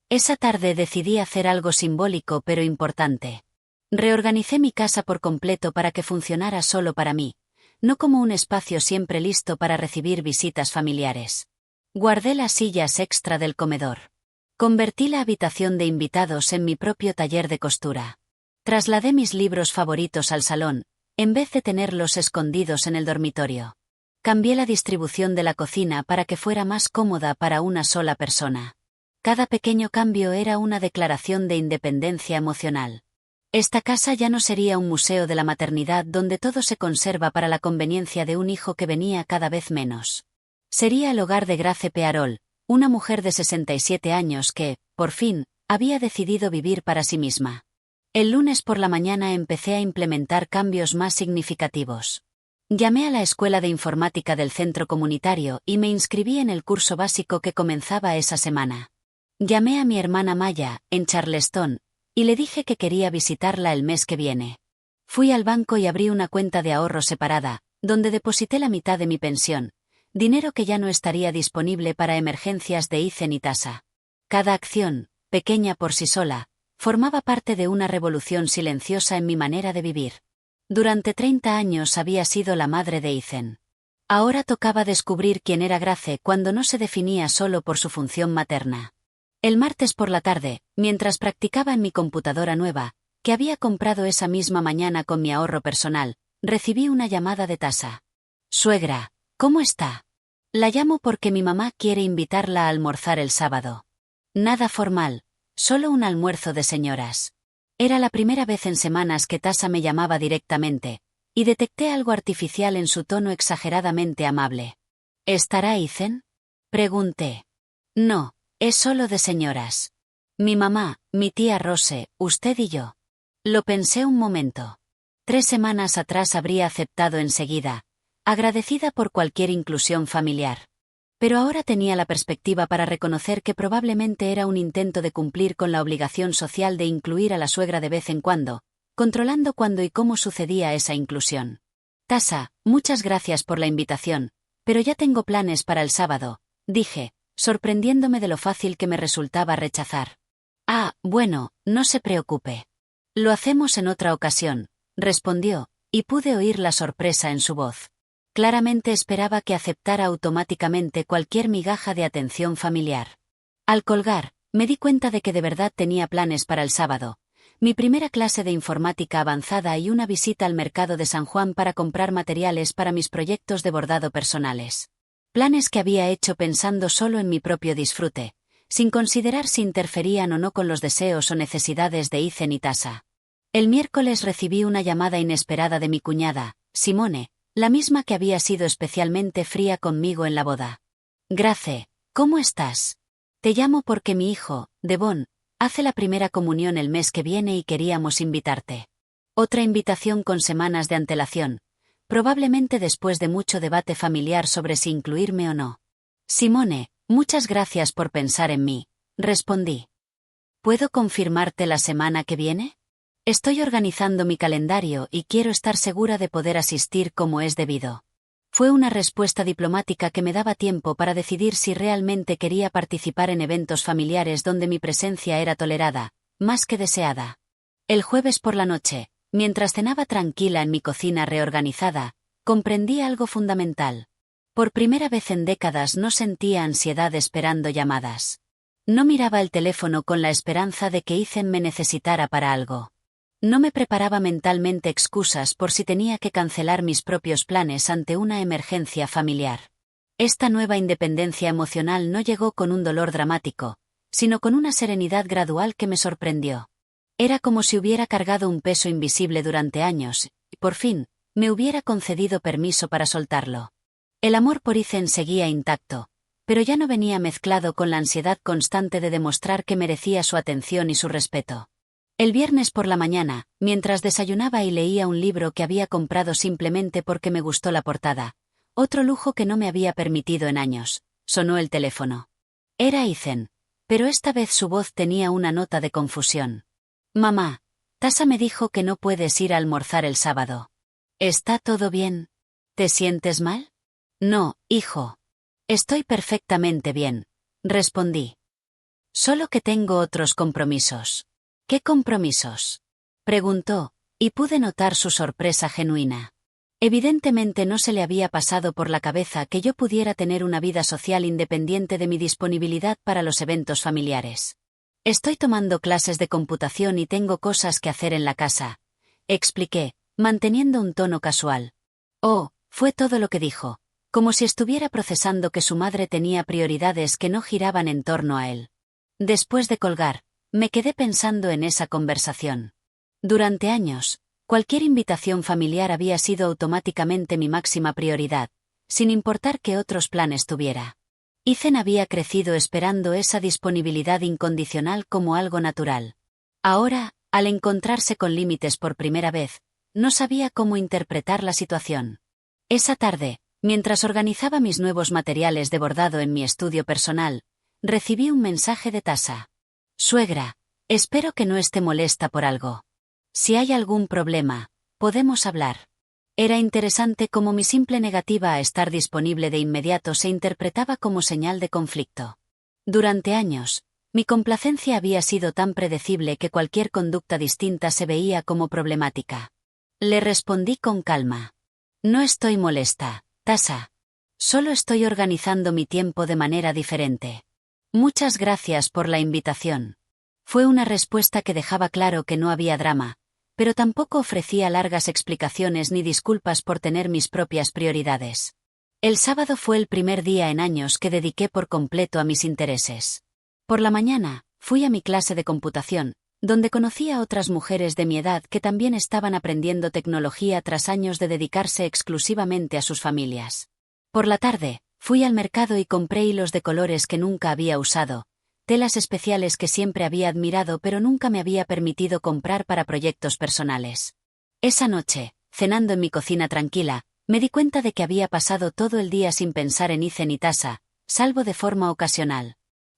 Speaker 1: Esa tarde decidí hacer algo simbólico pero importante. Reorganicé mi casa por completo para que funcionara solo para mí, no como un espacio siempre listo para recibir visitas familiares. Guardé las sillas extra del comedor. Convertí la habitación de invitados en mi propio taller de costura. Trasladé mis libros favoritos al salón, en vez de tenerlos escondidos en el dormitorio. Cambié la distribución de la cocina para que fuera más cómoda para una sola persona. Cada pequeño cambio era una declaración de independencia emocional. Esta casa ya no sería un museo de la maternidad donde todo se conserva para la conveniencia de un hijo que venía cada vez menos. Sería el hogar de Grace Pearol, una mujer de 67 años que, por fin, había decidido vivir para sí misma. El lunes por la mañana empecé a implementar cambios más significativos. Llamé a la escuela de informática del centro comunitario y me inscribí en el curso básico que comenzaba esa semana. Llamé a mi hermana Maya, en Charleston, y le dije que quería visitarla el mes que viene. Fui al banco y abrí una cuenta de ahorro separada, donde deposité la mitad de mi pensión, dinero que ya no estaría disponible para emergencias de Ethan y Tasa. Cada acción, pequeña por sí sola, formaba parte de una revolución silenciosa en mi manera de vivir. Durante 30 años había sido la madre de Ethan. Ahora tocaba descubrir quién era Grace cuando no se definía solo por su función materna. El martes por la tarde, mientras practicaba en mi computadora nueva, que había comprado esa misma mañana con mi ahorro personal, recibí una llamada de Tasa. Suegra, ¿cómo está? La llamo porque mi mamá quiere invitarla a almorzar el sábado. Nada formal, solo un almuerzo de señoras. Era la primera vez en semanas que Tasa me llamaba directamente, y detecté algo artificial en su tono exageradamente amable. ¿Estará Ethan? Pregunté. No, es solo de señoras. Mi mamá, mi tía Rose, usted y yo. Lo pensé un momento. 3 semanas atrás habría aceptado enseguida, agradecida por cualquier inclusión familiar. Pero ahora tenía la perspectiva para reconocer que probablemente era un intento de cumplir con la obligación social de incluir a la suegra de vez en cuando, controlando cuándo y cómo sucedía esa inclusión. Tasa, muchas gracias por la invitación, pero ya tengo planes para el sábado, dije, sorprendiéndome de lo fácil que me resultaba rechazar. Ah, bueno, no se preocupe. Lo hacemos en otra ocasión, respondió, y pude oír la sorpresa en su voz. Claramente esperaba que aceptara automáticamente cualquier migaja de atención familiar. Al colgar, me di cuenta de que de verdad tenía planes para el sábado. Mi primera clase de informática avanzada y una visita al mercado de San Juan para comprar materiales para mis proyectos de bordado personales. Planes que había hecho pensando solo en mi propio disfrute, sin considerar si interferían o no con los deseos o necesidades de Ethan y Tasa. El miércoles recibí una llamada inesperada de mi cuñada, Simone, la misma que había sido especialmente fría conmigo en la boda. Grace, ¿cómo estás? Te llamo porque mi hijo, Devon, hace la primera comunión el mes que viene y queríamos invitarte. Otra invitación con semanas de antelación, probablemente después de mucho debate familiar sobre si incluirme o no. Simone, muchas gracias por pensar en mí, respondí. ¿Puedo confirmarte la semana que viene? Estoy organizando mi calendario y quiero estar segura de poder asistir como es debido. Fue una respuesta diplomática que me daba tiempo para decidir si realmente quería participar en eventos familiares donde mi presencia era tolerada, más que deseada. El jueves por la noche, mientras cenaba tranquila en mi cocina reorganizada, comprendí algo fundamental. Por primera vez en décadas no sentía ansiedad esperando llamadas. No miraba el teléfono con la esperanza de que Ethan me necesitara para algo. No me preparaba mentalmente excusas por si tenía que cancelar mis propios planes ante una emergencia familiar. Esta nueva independencia emocional no llegó con un dolor dramático, sino con una serenidad gradual que me sorprendió. Era como si hubiera cargado un peso invisible durante años, y por fin, me hubiera concedido permiso para soltarlo. El amor por Ethan seguía intacto, pero ya no venía mezclado con la ansiedad constante de demostrar que merecía su atención y su respeto. El viernes por la mañana, mientras desayunaba y leía un libro que había comprado simplemente porque me gustó la portada, otro lujo que no me había permitido en años, sonó el teléfono. Era Ethan, pero esta vez su voz tenía una nota de confusión. Mamá, Tasa me dijo que no puedes ir a almorzar el sábado. ¿Está todo bien? ¿Te sientes mal? No, hijo. Estoy perfectamente bien, respondí. Solo que tengo otros compromisos. ¿Qué compromisos? Preguntó, y pude notar su sorpresa genuina. Evidentemente no se le había pasado por la cabeza que yo pudiera tener una vida social independiente de mi disponibilidad para los eventos familiares. Estoy tomando clases de computación y tengo cosas que hacer en la casa, expliqué, manteniendo un tono casual. Oh, fue todo lo que dijo, como si estuviera procesando que su madre tenía prioridades que no giraban en torno a él. Después de colgar, me quedé pensando en esa conversación. Durante años, cualquier invitación familiar había sido automáticamente mi máxima prioridad, sin importar qué otros planes tuviera. Ethan había crecido esperando esa disponibilidad incondicional como algo natural. Ahora, al encontrarse con límites por primera vez, no sabía cómo interpretar la situación. Esa tarde, mientras organizaba mis nuevos materiales de bordado en mi estudio personal, recibí un mensaje de Tasa. Suegra, espero que no esté molesta por algo. Si hay algún problema, podemos hablar. Era interesante cómo mi simple negativa a estar disponible de inmediato se interpretaba como señal de conflicto. Durante años, mi complacencia había sido tan predecible que cualquier conducta distinta se veía como problemática. Le respondí con calma. No estoy molesta, Tasa. Solo estoy organizando mi tiempo de manera diferente. Muchas gracias por la invitación. Fue una respuesta que dejaba claro que no había drama, pero tampoco ofrecía largas explicaciones ni disculpas por tener mis propias prioridades. El sábado fue el primer día en años que dediqué por completo a mis intereses. Por la mañana, fui a mi clase de computación, donde conocí a otras mujeres de mi edad que también estaban aprendiendo tecnología tras años de dedicarse exclusivamente a sus familias. Por la tarde, fui al mercado y compré hilos de colores que nunca había usado, telas especiales que siempre había admirado pero nunca me había permitido comprar para proyectos personales. Esa noche, cenando en mi cocina tranquila, me di cuenta de que había pasado todo el día sin pensar en Ethan y Tasha, salvo de forma ocasional.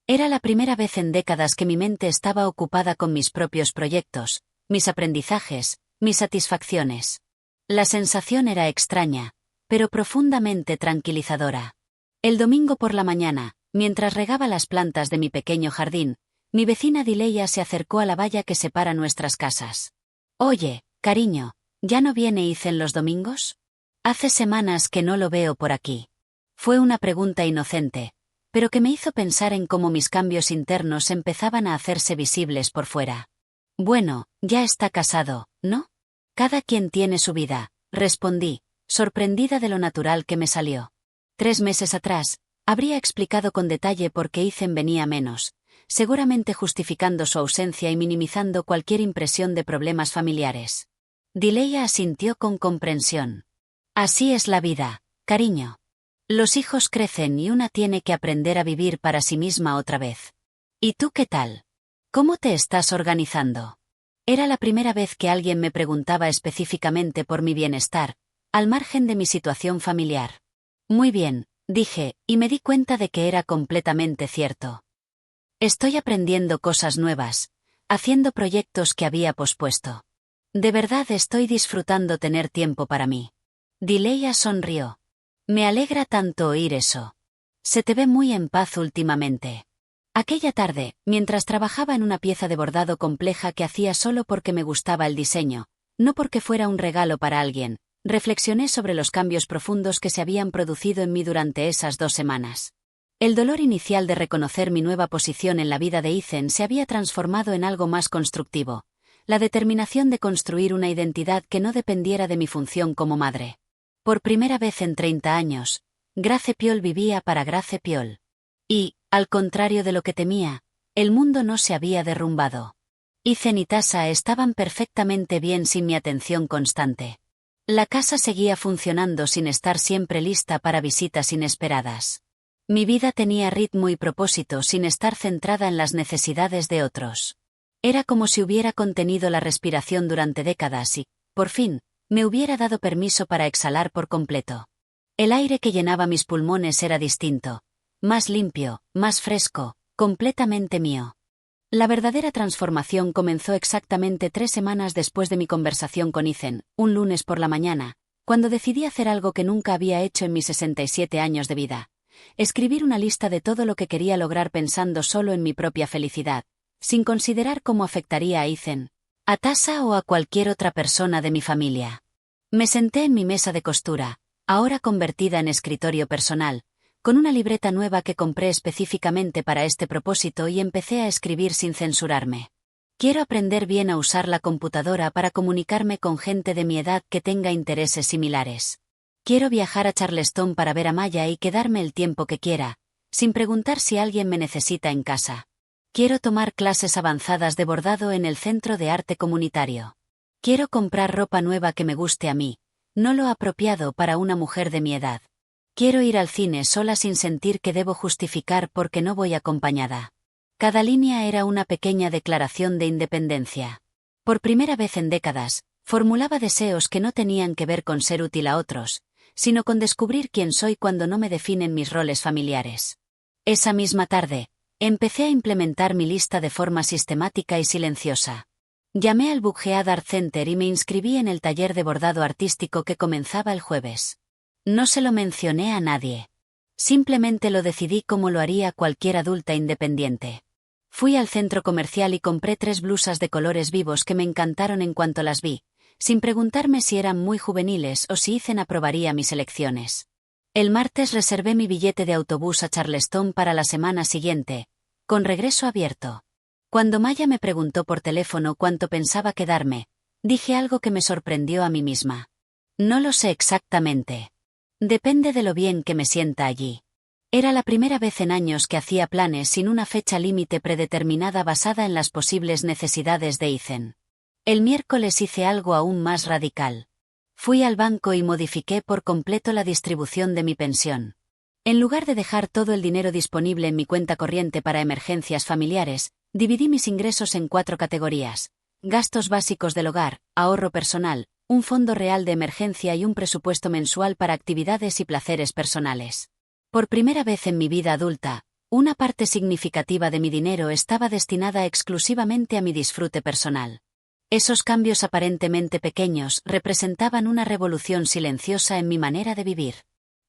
Speaker 1: Era la primera vez en décadas que mi mente estaba ocupada con mis propios proyectos, mis aprendizajes, mis satisfacciones. La sensación era extraña, pero profundamente tranquilizadora. El domingo por la mañana, mientras regaba las plantas de mi pequeño jardín, mi vecina Dileya se acercó a la valla que separa nuestras casas. «Oye, cariño, ¿ya no viene Ethan los domingos? Hace semanas que no lo veo por aquí». Fue una pregunta inocente, pero que me hizo pensar en cómo mis cambios internos empezaban a hacerse visibles por fuera. «Bueno, ya está casado, ¿no? Cada quien tiene su vida», respondí, sorprendida de lo natural que me salió. 3 meses atrás, habría explicado con detalle por qué Ethan venía menos, seguramente justificando su ausencia y minimizando cualquier impresión de problemas familiares. Dileya asintió con comprensión. «Así es la vida, cariño. Los hijos crecen y una tiene que aprender a vivir para sí misma otra vez. ¿Y tú qué tal? ¿Cómo te estás organizando?». Era la primera vez que alguien me preguntaba específicamente por mi bienestar, al margen de mi situación familiar. «Muy bien», dije, y me di cuenta de que era completamente cierto. Estoy aprendiendo cosas nuevas, haciendo proyectos que había pospuesto. De verdad estoy disfrutando tener tiempo para mí. Dileya sonrió. «Me alegra tanto oír eso. Se te ve muy en paz últimamente». Aquella tarde, mientras trabajaba en una pieza de bordado compleja que hacía solo porque me gustaba el diseño, no porque fuera un regalo para alguien, reflexioné sobre los cambios profundos que se habían producido en mí durante esas 2 semanas. El dolor inicial de reconocer mi nueva posición en la vida de Ethan se había transformado en algo más constructivo, la determinación de construir una identidad que no dependiera de mi función como madre. Por primera vez en 30 años, Grace Piol vivía para Grace Piol. Y, al contrario de lo que temía, el mundo no se había derrumbado. Ethan y Tasha estaban perfectamente bien sin mi atención constante. La casa seguía funcionando sin estar siempre lista para visitas inesperadas. Mi vida tenía ritmo y propósito sin estar centrada en las necesidades de otros. Era como si hubiera contenido la respiración durante décadas y, por fin, me hubiera dado permiso para exhalar por completo. El aire que llenaba mis pulmones era distinto, más limpio, más fresco, completamente mío. La verdadera transformación comenzó exactamente 3 semanas después de mi conversación con Ethan, un lunes por la mañana, cuando decidí hacer algo que nunca había hecho en mis 67 años de vida: escribir una lista de todo lo que quería lograr pensando solo en mi propia felicidad, sin considerar cómo afectaría a Ethan, a Tasha o a cualquier otra persona de mi familia. Me senté en mi mesa de costura, ahora convertida en escritorio personal, con una libreta nueva que compré específicamente para este propósito y empecé a escribir sin censurarme. Quiero aprender bien a usar la computadora para comunicarme con gente de mi edad que tenga intereses similares. Quiero viajar a Charleston para ver a Maya y quedarme el tiempo que quiera, sin preguntar si alguien me necesita en casa. Quiero tomar clases avanzadas de bordado en el Centro de Arte Comunitario. Quiero comprar ropa nueva que me guste a mí, no lo apropiado para una mujer de mi edad. Quiero ir al cine sola sin sentir que debo justificar por qué no voy acompañada. Cada línea era una pequeña declaración de independencia. Por primera vez en décadas, formulaba deseos que no tenían que ver con ser útil a otros, sino con descubrir quién soy cuando no me definen mis roles familiares. Esa misma tarde, empecé a implementar mi lista de forma sistemática y silenciosa. Llamé al Buckhead Art Center y me inscribí en el taller de bordado artístico que comenzaba el jueves. No se lo mencioné a nadie. Simplemente lo decidí como lo haría cualquier adulta independiente. Fui al centro comercial y compré 3 blusas de colores vivos que me encantaron en cuanto las vi, sin preguntarme si eran muy juveniles o si Ethan aprobaría mis elecciones. El martes reservé mi billete de autobús a Charleston para la semana siguiente, con regreso abierto. Cuando Maya me preguntó por teléfono cuánto pensaba quedarme, dije algo que me sorprendió a mí misma. No lo sé exactamente. Depende de lo bien que me sienta allí. Era la primera vez en años que hacía planes sin una fecha límite predeterminada basada en las posibles necesidades de Ethan. El miércoles hice algo aún más radical. Fui al banco y modifiqué por completo la distribución de mi pensión. En lugar de dejar todo el dinero disponible en mi cuenta corriente para emergencias familiares, dividí mis ingresos en 4 categorías: gastos básicos del hogar, ahorro personal, un fondo real de emergencia y un presupuesto mensual para actividades y placeres personales. Por primera vez en mi vida adulta, una parte significativa de mi dinero estaba destinada exclusivamente a mi disfrute personal. Esos cambios aparentemente pequeños representaban una revolución silenciosa en mi manera de vivir.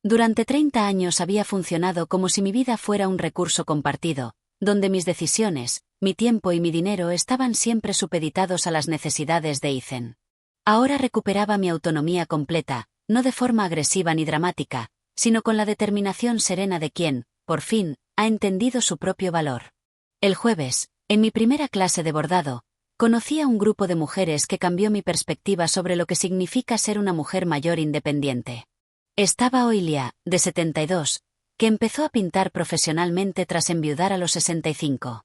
Speaker 1: Durante 30 años había funcionado como si mi vida fuera un recurso compartido, donde mis decisiones, mi tiempo y mi dinero estaban siempre supeditados a las necesidades de Ethan. Ahora recuperaba mi autonomía completa, no de forma agresiva ni dramática, sino con la determinación serena de quien, por fin, ha entendido su propio valor. El jueves, en mi primera clase de bordado, conocí a un grupo de mujeres que cambió mi perspectiva sobre lo que significa ser una mujer mayor independiente. Estaba Oilia, de 72, que empezó a pintar profesionalmente tras enviudar a los 65.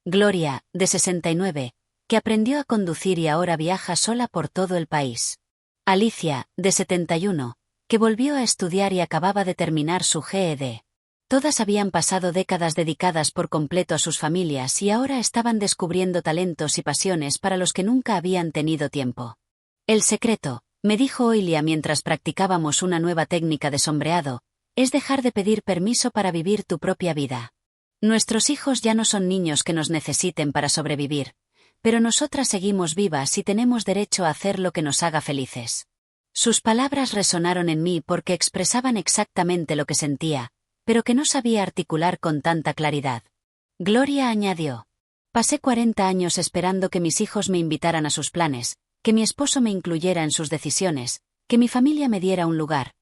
Speaker 1: Gloria, de 69, que aprendió a conducir y ahora viaja sola por todo el país. Alicia, de 71, que volvió a estudiar y acababa de terminar su GED. Todas habían pasado décadas dedicadas por completo a sus familias y ahora estaban descubriendo talentos y pasiones para los que nunca habían tenido tiempo. El secreto, me dijo Oilia mientras practicábamos una nueva técnica de sombreado, es dejar de pedir permiso para vivir tu propia vida. Nuestros hijos ya no son niños que nos necesiten para sobrevivir, pero nosotras seguimos vivas y tenemos derecho a hacer lo que nos haga felices. Sus palabras resonaron en mí porque expresaban exactamente lo que sentía, pero que no sabía articular con tanta claridad. Gloria añadió: pasé 40 años esperando que mis hijos me invitaran a sus planes, que mi esposo me incluyera en sus decisiones, que mi familia me diera un lugar,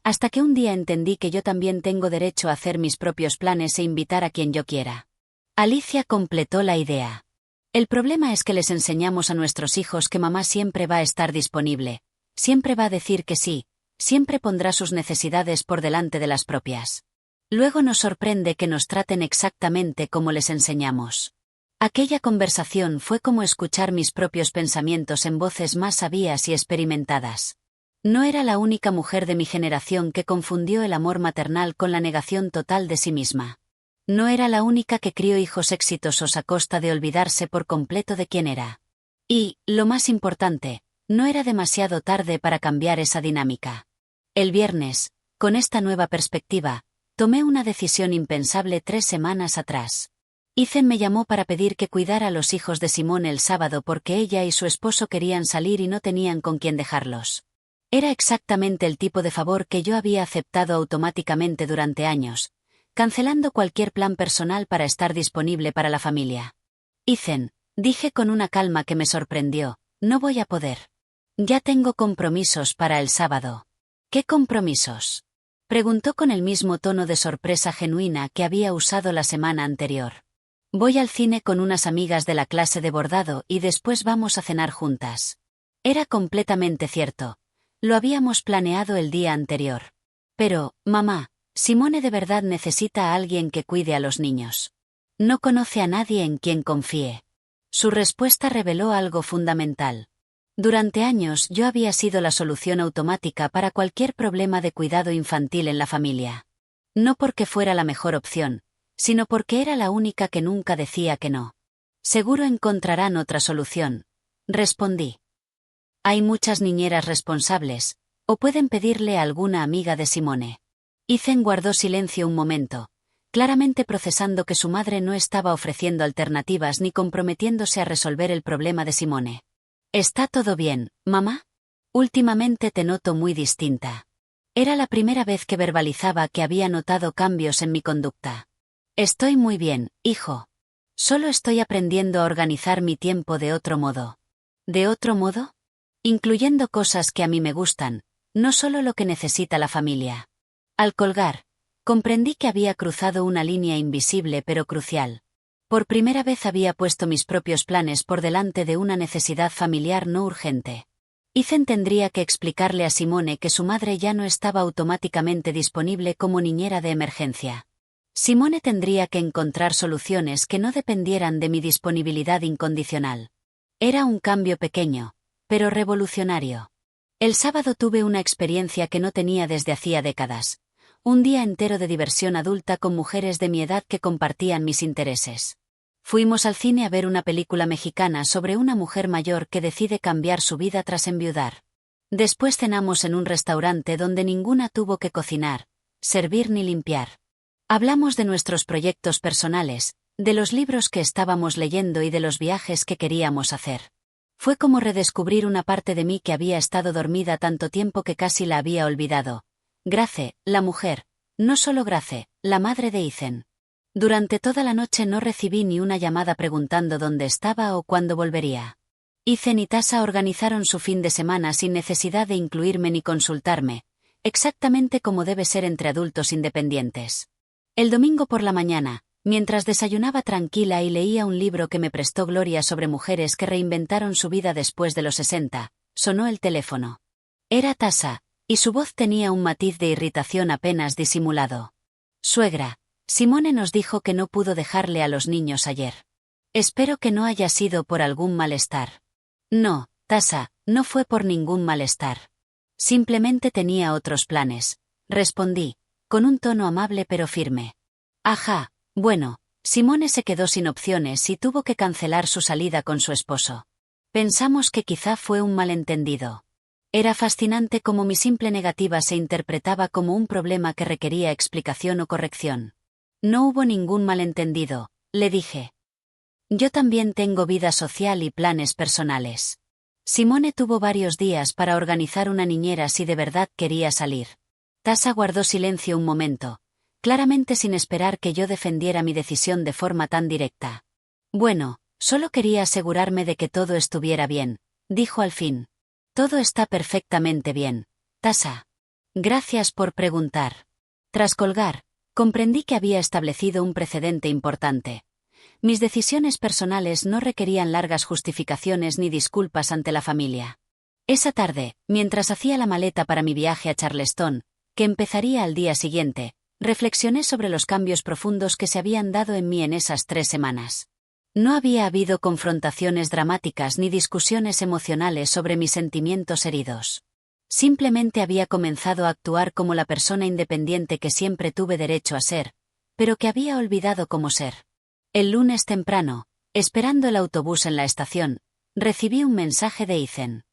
Speaker 1: hasta que un día entendí que yo también tengo derecho a hacer mis propios planes e invitar a quien yo quiera. Alicia completó la idea. El problema es que les enseñamos a nuestros hijos que mamá siempre va a estar disponible, siempre va a decir que sí, siempre pondrá sus necesidades por delante de las propias. Luego nos sorprende que nos traten exactamente como les enseñamos. Aquella conversación fue como escuchar mis propios pensamientos en voces más sabias y experimentadas. No era la única mujer de mi generación que confundió el amor maternal con la negación total de sí misma. No era la única que crió hijos exitosos a costa de olvidarse por completo de quién era. Y, lo más importante, no era demasiado tarde para cambiar esa dinámica. El viernes, con esta nueva perspectiva, tomé una decisión impensable 3 semanas atrás. Ethan me llamó para pedir que cuidara a los hijos de Simone el sábado porque ella y su esposo querían salir y no tenían con quién dejarlos. Era exactamente el tipo de favor que yo había aceptado automáticamente durante años, cancelando cualquier plan personal para estar disponible para la familia. Ethan, dije con una calma que me sorprendió, no voy a poder. Ya tengo compromisos para el sábado. ¿Qué compromisos?, preguntó con el mismo tono de sorpresa genuina que había usado la semana anterior. Voy al cine con unas amigas de la clase de bordado y después vamos a cenar juntas. Era completamente cierto. Lo habíamos planeado el día anterior. Pero, mamá, Simone de verdad necesita a alguien que cuide a los niños. No conoce a nadie en quien confíe. Su respuesta reveló algo fundamental. Durante años yo había sido la solución automática para cualquier problema de cuidado infantil en la familia. No porque fuera la mejor opción, sino porque era la única que nunca decía que no. Seguro encontrarán otra solución, respondí. Hay muchas niñeras responsables, o pueden pedirle a alguna amiga de Simone. Ethan guardó silencio un momento, claramente procesando que su madre no estaba ofreciendo alternativas ni comprometiéndose a resolver el problema de Simone. ¿Está todo bien, mamá? Últimamente te noto muy distinta. Era la primera vez que verbalizaba que había notado cambios en mi conducta. Estoy muy bien, hijo. Solo estoy aprendiendo a organizar mi tiempo de otro modo. ¿De otro modo? Incluyendo cosas que a mí me gustan, no solo lo que necesita la familia. Al colgar, comprendí que había cruzado una línea invisible pero crucial. Por primera vez había puesto mis propios planes por delante de una necesidad familiar no urgente. Ethan tendría que explicarle a Simone que su madre ya no estaba automáticamente disponible como niñera de emergencia. Simone tendría que encontrar soluciones que no dependieran de mi disponibilidad incondicional. Era un cambio pequeño, pero revolucionario. El sábado tuve una experiencia que no tenía desde hacía décadas. Un día entero de diversión adulta con mujeres de mi edad que compartían mis intereses. Fuimos al cine a ver una película mexicana sobre una mujer mayor que decide cambiar su vida tras enviudar. Después cenamos en un restaurante donde ninguna tuvo que cocinar, servir ni limpiar. Hablamos de nuestros proyectos personales, de los libros que estábamos leyendo y de los viajes que queríamos hacer. Fue como redescubrir una parte de mí que había estado dormida tanto tiempo que casi la había olvidado. Grace, la mujer, no solo Grace, la madre de Ethan. Durante toda la noche no recibí ni una llamada preguntando dónde estaba o cuándo volvería. Ethan y Tasa organizaron su fin de semana sin necesidad de incluirme ni consultarme, exactamente como debe ser entre adultos independientes. El domingo por la mañana, mientras desayunaba tranquila y leía un libro que me prestó Gloria sobre mujeres que reinventaron su vida después de los 60, sonó el teléfono. Era Tasa, y su voz tenía un matiz de irritación apenas disimulado. Suegra, Simone nos dijo que no pudo dejarle a los niños ayer. Espero que no haya sido por algún malestar. No, Tasa, no fue por ningún malestar. Simplemente tenía otros planes, respondí, con un tono amable pero firme. Ajá, bueno, Simone se quedó sin opciones y tuvo que cancelar su salida con su esposo. Pensamos que quizá fue un malentendido. Era fascinante cómo mi simple negativa se interpretaba como un problema que requería explicación o corrección. No hubo ningún malentendido, le dije. Yo también tengo vida social y planes personales. Simone tuvo varios días para organizar una niñera si de verdad quería salir. Tasa guardó silencio un momento, claramente sin esperar que yo defendiera mi decisión de forma tan directa. Bueno, solo quería asegurarme de que todo estuviera bien, dijo al fin. Todo está perfectamente bien, Tasa. Gracias por preguntar. Tras colgar, comprendí que había establecido un precedente importante. Mis decisiones personales no requerían largas justificaciones ni disculpas ante la familia. Esa tarde, mientras hacía la maleta para mi viaje a Charleston, que empezaría al día siguiente, reflexioné sobre los cambios profundos que se habían dado en mí en esas 3 semanas. No había habido confrontaciones dramáticas ni discusiones emocionales sobre mis sentimientos heridos. Simplemente había comenzado a actuar como la persona independiente que siempre tuve derecho a ser, pero que había olvidado cómo ser. El lunes temprano, esperando el autobús en la estación, recibí un mensaje de Ethan.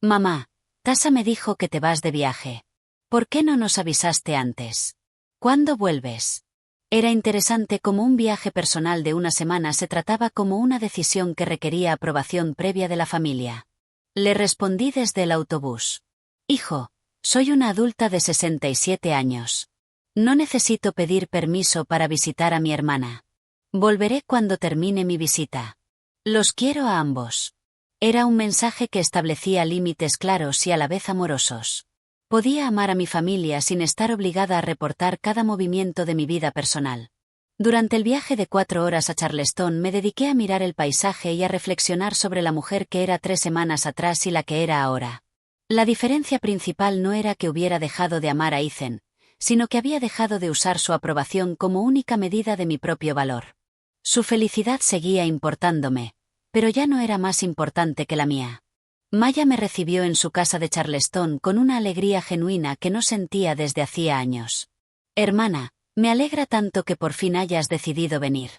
Speaker 1: Mamá, Tasa me dijo que te vas de viaje. ¿Por qué no nos avisaste antes? ¿Cuándo vuelves? Era interesante cómo un viaje personal de una semana se trataba como una decisión que requería aprobación previa de la familia. Le respondí desde el autobús. Hijo, soy una adulta de 67 años. No necesito pedir permiso para visitar a mi hermana. Volveré cuando termine mi visita. Los quiero a ambos. Era un mensaje que establecía límites claros y a la vez amorosos. Podía amar a mi familia sin estar obligada a reportar cada movimiento de mi vida personal. Durante el viaje de 4 horas a Charleston me dediqué a mirar el paisaje y a reflexionar sobre la mujer que era 3 semanas atrás y la que era ahora. La diferencia principal no era que hubiera dejado de amar a Ethan, sino que había dejado de usar su aprobación como única medida de mi propio valor. Su felicidad seguía importándome, pero ya no era más importante que la mía. Maya me recibió en su casa de Charleston con una alegría genuina que no sentía desde hacía años. Hermana, me alegra tanto que por fin hayas decidido venir.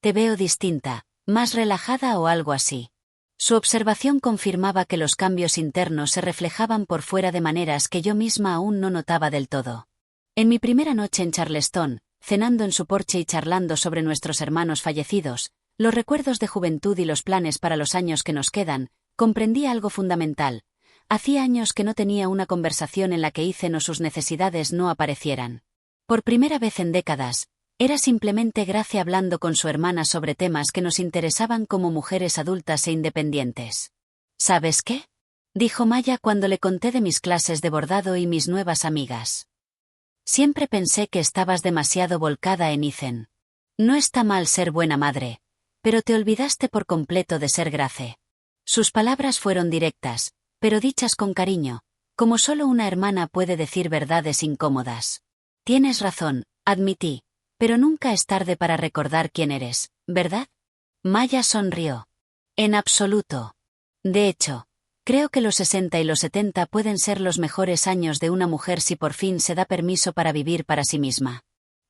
Speaker 1: Te veo distinta, más relajada o algo así. Su observación confirmaba que los cambios internos se reflejaban por fuera de maneras que yo misma aún no notaba del todo. En mi primera noche en Charleston, cenando en su porche y charlando sobre nuestros hermanos fallecidos, los recuerdos de juventud y los planes para los años que nos quedan, comprendí algo fundamental. Hacía años que no tenía una conversación en la que Ethan o sus necesidades no aparecieran. Por primera vez en décadas, era simplemente Grace hablando con su hermana sobre temas que nos interesaban como mujeres adultas e independientes. ¿Sabes qué?, dijo Maya cuando le conté de mis clases de bordado y mis nuevas amigas. Siempre pensé que estabas demasiado volcada en Ethan. No está mal ser buena madre, pero te olvidaste por completo de ser Grace. Sus palabras fueron directas, pero dichas con cariño, como solo una hermana puede decir verdades incómodas. Tienes razón, admití, pero nunca es tarde para recordar quién eres, ¿verdad? Maya sonrió. En absoluto. De hecho, creo que los 60 y los 70 pueden ser los mejores años de una mujer si por fin se da permiso para vivir para sí misma.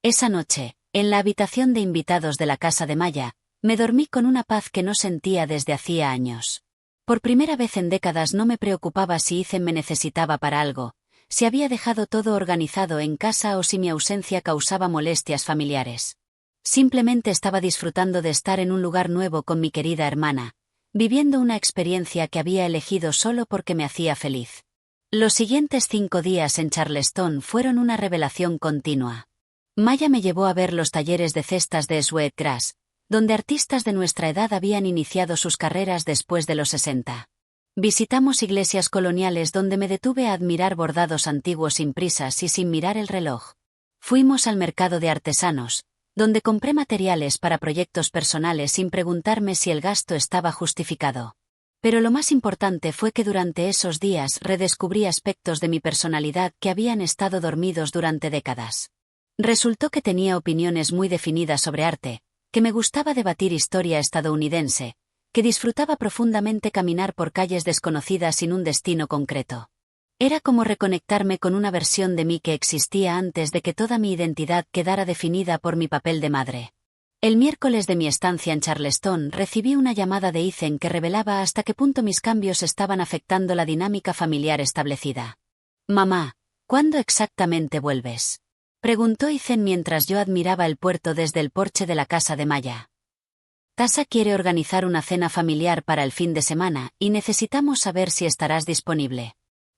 Speaker 1: Esa noche, en la habitación de invitados de la casa de Maya, me dormí con una paz que no sentía desde hacía años. Por primera vez en décadas no me preocupaba si Ethan me necesitaba para algo, si había dejado todo organizado en casa o si mi ausencia causaba molestias familiares. Simplemente estaba disfrutando de estar en un lugar nuevo con mi querida hermana, viviendo una experiencia que había elegido solo porque me hacía feliz. Los siguientes 5 días en Charleston fueron una revelación continua. Maya me llevó a ver los talleres de cestas de Sweetgrass, donde artistas de nuestra edad habían iniciado sus carreras después de los 60. Visitamos iglesias coloniales donde me detuve a admirar bordados antiguos sin prisas y sin mirar el reloj. Fuimos al mercado de artesanos, donde compré materiales para proyectos personales sin preguntarme si el gasto estaba justificado. Pero lo más importante fue que durante esos días redescubrí aspectos de mi personalidad que habían estado dormidos durante décadas. Resultó que tenía opiniones muy definidas sobre arte, que me gustaba debatir historia estadounidense, que disfrutaba profundamente caminar por calles desconocidas sin un destino concreto. Era como reconectarme con una versión de mí que existía antes de que toda mi identidad quedara definida por mi papel de madre. El miércoles de mi estancia en Charleston recibí una llamada de Ethan que revelaba hasta qué punto mis cambios estaban afectando la dinámica familiar establecida. «Mamá, ¿cuándo exactamente vuelves?», preguntó Ethan mientras yo admiraba el puerto desde el porche de la casa de Maya. «Tasa quiere organizar una cena familiar para el fin de semana y necesitamos saber si estarás disponible».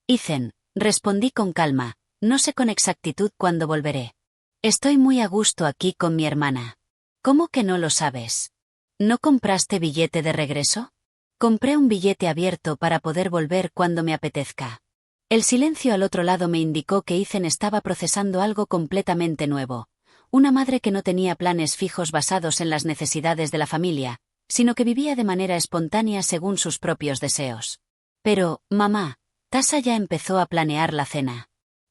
Speaker 1: «Ethan», respondí con calma, «no sé con exactitud cuándo volveré. Estoy muy a gusto aquí con mi hermana». «¿Cómo que no lo sabes? ¿No compraste billete de regreso?» «Compré un billete abierto para poder volver cuando me apetezca». El silencio al otro lado me indicó que Ethan estaba procesando algo completamente nuevo. Una madre que no tenía planes fijos basados en las necesidades de la familia, sino que vivía de manera espontánea según sus propios deseos. «Pero, mamá, Tasa ya empezó a planear la cena.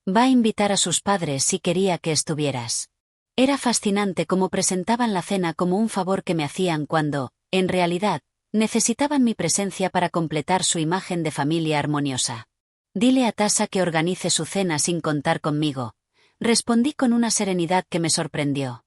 Speaker 1: Va a invitar a sus padres si quería que estuvieras». Era fascinante cómo presentaban la cena como un favor que me hacían cuando, en realidad, necesitaban mi presencia para completar su imagen de familia armoniosa. «Dile a Tasa que organice su cena sin contar conmigo», respondí con una serenidad que me sorprendió.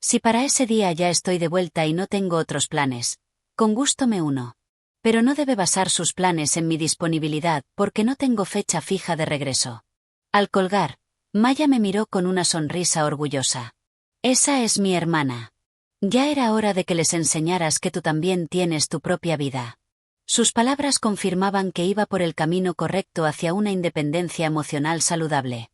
Speaker 1: «Si para ese día ya estoy de vuelta y no tengo otros planes, con gusto me uno. Pero no debe basar sus planes en mi disponibilidad porque no tengo fecha fija de regreso». Al colgar, Maya me miró con una sonrisa orgullosa. «Esa es mi hermana. Ya era hora de que les enseñaras que tú también tienes tu propia vida». Sus palabras confirmaban que iba por el camino correcto hacia una independencia emocional saludable.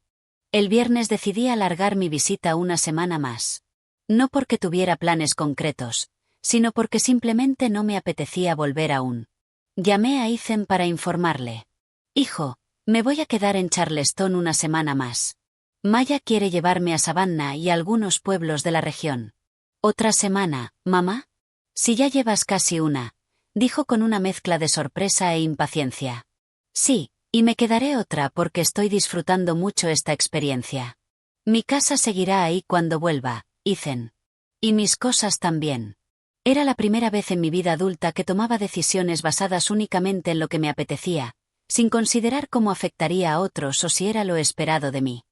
Speaker 1: El viernes decidí alargar mi visita una semana más. No porque tuviera planes concretos, sino porque simplemente no me apetecía volver aún. Llamé a Ethan para informarle. «Hijo, me voy a quedar en Charleston una semana más. Maya quiere llevarme a Savannah y a algunos pueblos de la región». «¿Otra semana, mamá? Si ya llevas casi una», dijo con una mezcla de sorpresa e impaciencia. «Sí, y me quedaré otra porque estoy disfrutando mucho esta experiencia. Mi casa seguirá ahí cuando vuelva, Ethan. Y mis cosas también». Era la primera vez en mi vida adulta que tomaba decisiones basadas únicamente en lo que me apetecía, sin considerar cómo afectaría a otros o si era lo esperado de mí.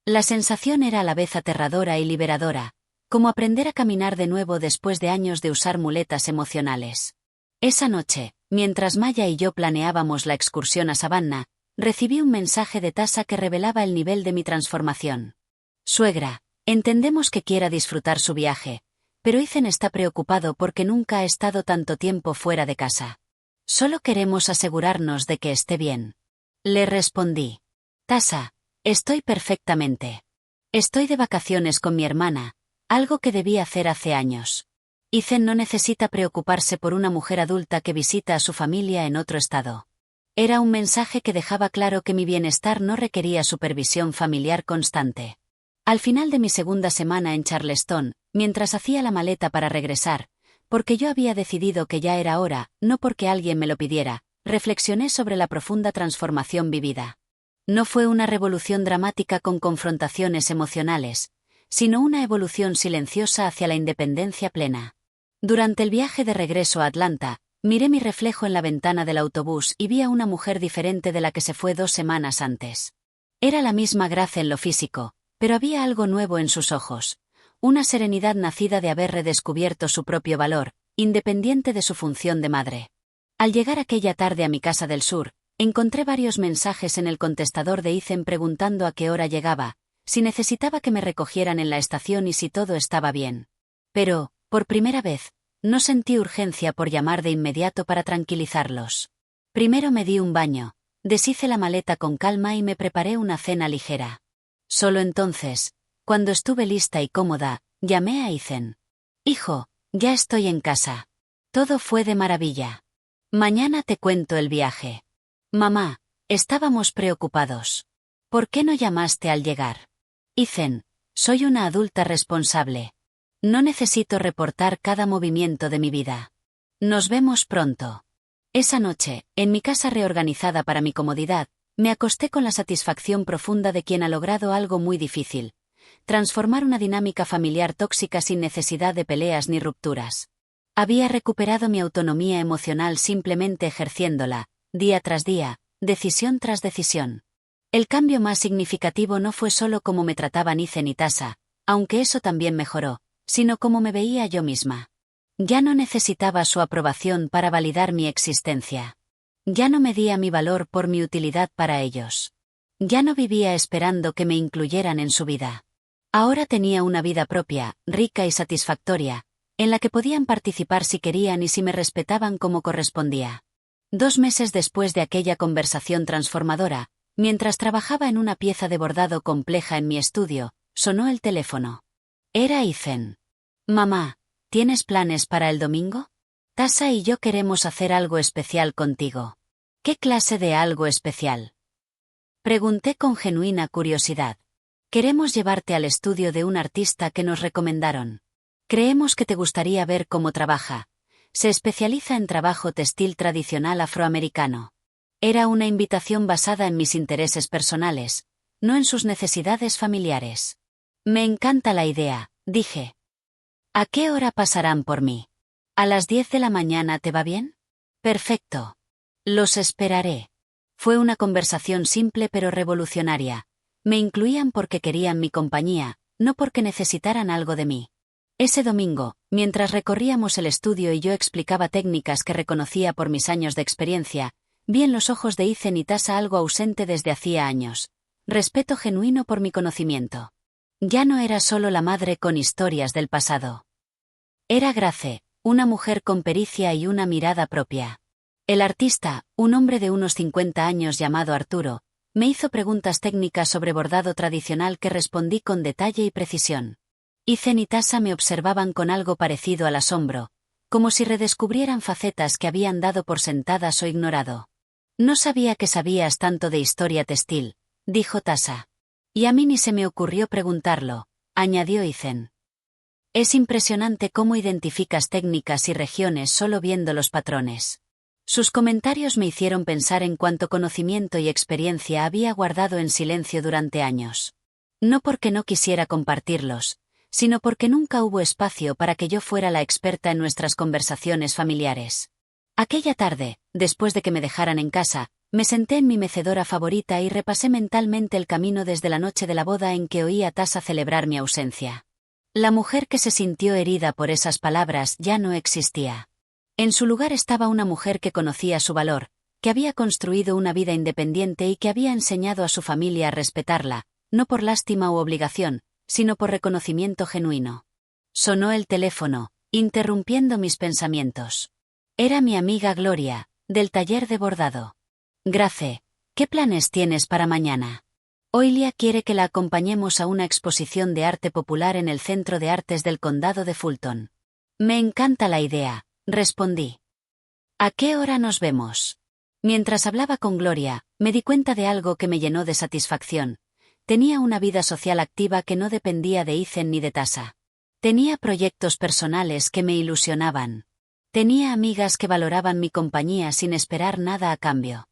Speaker 1: La sensación era a la vez aterradora y liberadora, como aprender a caminar de nuevo después de años de usar muletas emocionales. Esa noche, mientras Maya y yo planeábamos la excursión a Savannah, recibí un mensaje de Tasa que revelaba el nivel de mi transformación. «Suegra, entendemos que quiera disfrutar su viaje, pero Ethan está preocupado porque nunca ha estado tanto tiempo fuera de casa. Solo queremos asegurarnos de que esté bien». Le respondí. «Tasa, estoy perfectamente. Estoy de vacaciones con mi hermana, algo que debí hacer hace años. Ethan no necesita preocuparse por una mujer adulta que visita a su familia en otro estado». Era un mensaje que dejaba claro que mi bienestar no requería supervisión familiar constante. Al final de mi segunda semana en Charleston, mientras hacía la maleta para regresar, porque yo había decidido que ya era hora, no porque alguien me lo pidiera. Reflexioné sobre la profunda transformación vivida. No fue una revolución dramática con confrontaciones emocionales, sino una evolución silenciosa hacia la independencia plena. Durante el viaje de regreso a Atlanta, miré mi reflejo en la ventana del autobús y vi a una mujer diferente de la que se fue 2 semanas antes. Era la misma Grace en lo físico, pero había algo nuevo en sus ojos, una serenidad nacida de haber redescubierto su propio valor, independiente de su función de madre. Al llegar aquella tarde a mi casa del sur, encontré varios mensajes en el contestador de Ethan preguntando a qué hora llegaba, si necesitaba que me recogieran en la estación y si todo estaba bien. Pero, por primera vez, no sentí urgencia por llamar de inmediato para tranquilizarlos. Primero me di un baño, deshice la maleta con calma y me preparé una cena ligera. Solo entonces, cuando estuve lista y cómoda, llamé a Ethan. «Hijo, ya estoy en casa. Todo fue de maravilla. Mañana te cuento el viaje». «Mamá, estábamos preocupados. ¿Por qué no llamaste al llegar?» «Ethan, soy una adulta responsable. No necesito reportar cada movimiento de mi vida. Nos vemos pronto». Esa noche, en mi casa reorganizada para mi comodidad, me acosté con la satisfacción profunda de quien ha logrado algo muy difícil: transformar una dinámica familiar tóxica sin necesidad de peleas ni rupturas. Había recuperado mi autonomía emocional simplemente ejerciéndola, día tras día, decisión tras decisión. El cambio más significativo no fue solo cómo me trataban Ethan y Tasa, aunque eso también mejoró, sino cómo me veía yo misma. Ya no necesitaba su aprobación para validar mi existencia. Ya no medía mi valor por mi utilidad para ellos. Ya no vivía esperando que me incluyeran en su vida. Ahora tenía una vida propia, rica y satisfactoria, en la que podían participar si querían y si me respetaban como correspondía. 2 meses después de aquella conversación transformadora, mientras trabajaba en una pieza de bordado compleja en mi estudio, sonó el teléfono. Era Ethan. «Mamá, ¿tienes planes para el domingo? Tasa y yo queremos hacer algo especial contigo». «¿Qué clase de algo especial?», pregunté con genuina curiosidad. «Queremos llevarte al estudio de un artista que nos recomendaron. Creemos que te gustaría ver cómo trabaja. Se especializa en trabajo textil tradicional afroamericano». Era una invitación basada en mis intereses personales, no en sus necesidades familiares. «Me encanta la idea», dije. «¿A qué hora pasarán por mí? ¿A las 10 de la mañana te va bien?» «Perfecto. Los esperaré». Fue una conversación simple pero revolucionaria. Me incluían porque querían mi compañía, no porque necesitaran algo de mí. Ese domingo, mientras recorríamos el estudio y yo explicaba técnicas que reconocía por mis años de experiencia, vi en los ojos de Ethan y Tasa algo ausente desde hacía años: respeto genuino por mi conocimiento. Ya no era solo la madre con historias del pasado. Era Grace, una mujer con pericia y una mirada propia. El artista, un hombre de unos 50 años llamado Arturo, me hizo preguntas técnicas sobre bordado tradicional que respondí con detalle y precisión. Ethan y Tasa me observaban con algo parecido al asombro, como si redescubrieran facetas que habían dado por sentadas o ignorado. «No sabía que sabías tanto de historia textil», dijo Tasa. «Y a mí ni se me ocurrió preguntarlo», añadió Ethan. «Es impresionante cómo identificas técnicas y regiones solo viendo los patrones». Sus comentarios me hicieron pensar en cuánto conocimiento y experiencia había guardado en silencio durante años. No porque no quisiera compartirlos, sino porque nunca hubo espacio para que yo fuera la experta en nuestras conversaciones familiares. Aquella tarde, después de que me dejaran en casa, me senté en mi mecedora favorita y repasé mentalmente el camino desde la noche de la boda en que oí a Tasa celebrar mi ausencia. La mujer que se sintió herida por esas palabras ya no existía. En su lugar estaba una mujer que conocía su valor, que había construido una vida independiente y que había enseñado a su familia a respetarla, no por lástima u obligación, sino por reconocimiento genuino. Sonó el teléfono, interrumpiendo mis pensamientos. Era mi amiga Gloria, del taller de bordado. «Grace, ¿qué planes tienes para mañana?» «Oilia quiere que la acompañemos a una exposición de arte popular en el Centro de Artes del Condado de Fulton». «Me encanta la idea», respondí. «¿A qué hora nos vemos?» Mientras hablaba con Gloria, me di cuenta de algo que me llenó de satisfacción. Tenía una vida social activa que no dependía de Ethan ni de Tasa. Tenía proyectos personales que me ilusionaban. Tenía amigas que valoraban mi compañía sin esperar nada a cambio.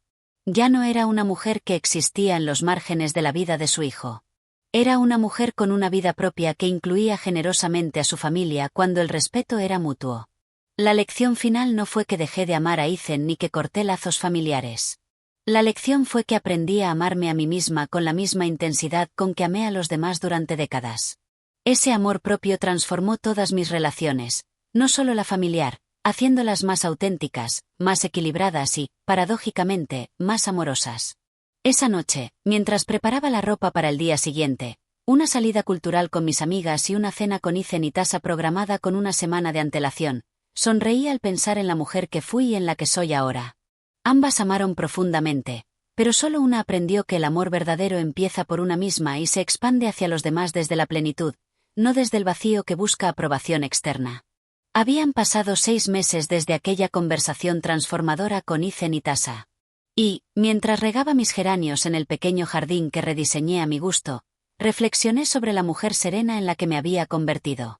Speaker 1: Ya no era una mujer que existía en los márgenes de la vida de su hijo. Era una mujer con una vida propia que incluía generosamente a su familia cuando el respeto era mutuo. La lección final no fue que dejé de amar a Ethan ni que corté lazos familiares. La lección fue que aprendí a amarme a mí misma con la misma intensidad con que amé a los demás durante décadas. Ese amor propio transformó todas mis relaciones, no solo la familiar, haciéndolas más auténticas, más equilibradas y, paradójicamente, más amorosas. Esa noche, mientras preparaba la ropa para el día siguiente, una salida cultural con mis amigas y una cena con Ethan y Tasa programada con una semana de antelación, sonreí al pensar en la mujer que fui y en la que soy ahora. Ambas amaron profundamente, pero solo una aprendió que el amor verdadero empieza por una misma y se expande hacia los demás desde la plenitud, no desde el vacío que busca aprobación externa. Habían pasado 6 meses desde aquella conversación transformadora con Ethan y Tasa. Y, mientras regaba mis geranios en el pequeño jardín que rediseñé a mi gusto, reflexioné sobre la mujer serena en la que me había convertido.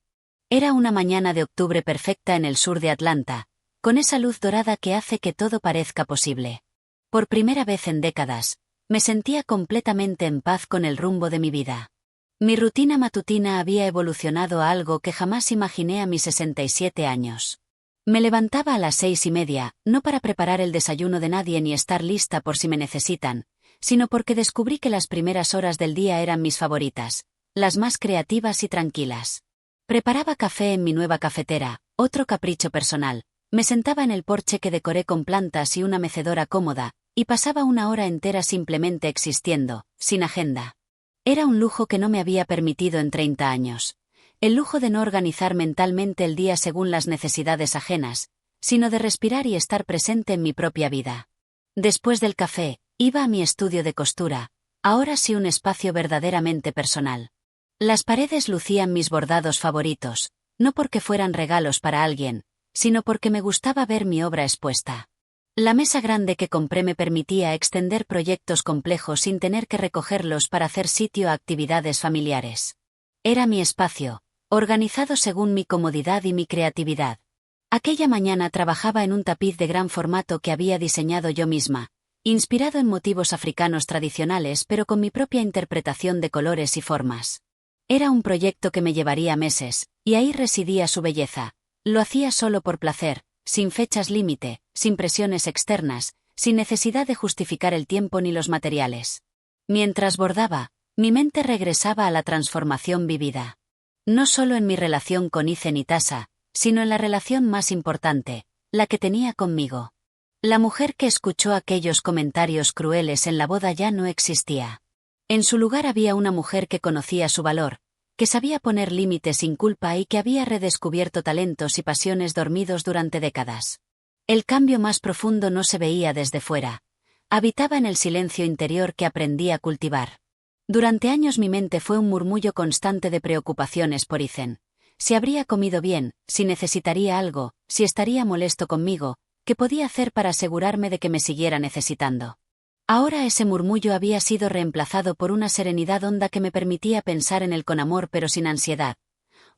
Speaker 1: Era una mañana de octubre perfecta en el sur de Atlanta, con esa luz dorada que hace que todo parezca posible. Por primera vez en décadas, me sentía completamente en paz con el rumbo de mi vida. Mi rutina matutina había evolucionado a algo que jamás imaginé a mis 67 años. Me levantaba a las 6:30, no para preparar el desayuno de nadie ni estar lista por si me necesitan, sino porque descubrí que las primeras horas del día eran mis favoritas, las más creativas y tranquilas. Preparaba café en mi nueva cafetera, otro capricho personal. Me sentaba en el porche que decoré con plantas y una mecedora cómoda, y pasaba una hora entera simplemente existiendo, sin agenda. Era un lujo que no me había permitido en 30 años. El lujo de no organizar mentalmente el día según las necesidades ajenas, sino de respirar y estar presente en mi propia vida. Después del café, iba a mi estudio de costura, ahora sí un espacio verdaderamente personal. Las paredes lucían mis bordados favoritos, no porque fueran regalos para alguien, sino porque me gustaba ver mi obra expuesta. La mesa grande que compré me permitía extender proyectos complejos sin tener que recogerlos para hacer sitio a actividades familiares. Era mi espacio, organizado según mi comodidad y mi creatividad. Aquella mañana trabajaba en un tapiz de gran formato que había diseñado yo misma, inspirado en motivos africanos tradicionales pero con mi propia interpretación de colores y formas. Era un proyecto que me llevaría meses, y ahí residía su belleza. Lo hacía solo por placer, sin fechas límite, sin presiones externas, sin necesidad de justificar el tiempo ni los materiales. Mientras bordaba, mi mente regresaba a la transformación vivida. No solo en mi relación con Ethan y Tasa, sino en la relación más importante, la que tenía conmigo. La mujer que escuchó aquellos comentarios crueles en la boda ya no existía. En su lugar había una mujer que conocía su valor, que sabía poner límites sin culpa y que había redescubierto talentos y pasiones dormidos durante décadas. El cambio más profundo no se veía desde fuera. Habitaba en el silencio interior que aprendí a cultivar. Durante años mi mente fue un murmullo constante de preocupaciones por Ethan. Si habría comido bien, si necesitaría algo, si estaría molesto conmigo, ¿qué podía hacer para asegurarme de que me siguiera necesitando? Ahora ese murmullo había sido reemplazado por una serenidad honda que me permitía pensar en él con amor pero sin ansiedad.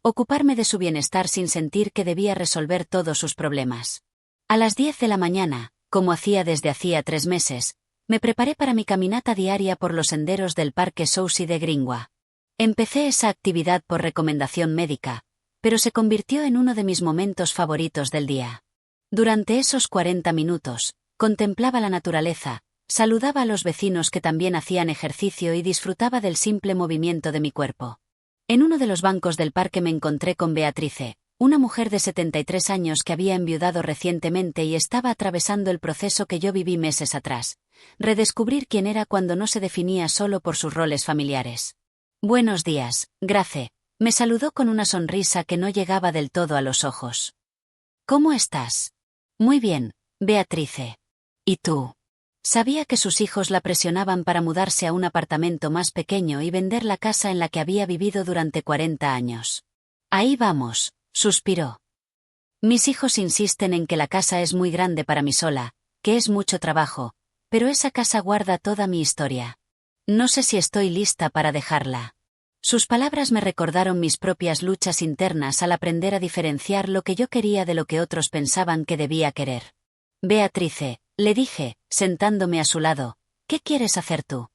Speaker 1: Ocuparme de su bienestar sin sentir que debía resolver todos sus problemas. A las 10 de la mañana, como hacía desde hacía 3 meses, me preparé para mi caminata diaria por los senderos del Parque Soucy de Greenwa. Empecé esa actividad por recomendación médica, pero se convirtió en uno de mis momentos favoritos del día. Durante esos 40 minutos, contemplaba la naturaleza, saludaba a los vecinos que también hacían ejercicio y disfrutaba del simple movimiento de mi cuerpo. En uno de los bancos del parque me encontré con Beatrice, una mujer de 73 años que había enviudado recientemente y estaba atravesando el proceso que yo viví meses atrás, redescubrir quién era cuando no se definía solo por sus roles familiares. «Buenos días, Grace», me saludó con una sonrisa que no llegaba del todo a los ojos. «¿Cómo estás?» «Muy bien, Beatrice. ¿Y tú?» Sabía que sus hijos la presionaban para mudarse a un apartamento más pequeño y vender la casa en la que había vivido durante 40 años. «Ahí vamos», suspiró. «Mis hijos insisten en que la casa es muy grande para mí sola, que es mucho trabajo, pero esa casa guarda toda mi historia. No sé si estoy lista para dejarla». Sus palabras me recordaron mis propias luchas internas al aprender a diferenciar lo que yo quería de lo que otros pensaban que debía querer. Beatrice, le dije, sentándome a su lado, ¿qué quieres hacer tú?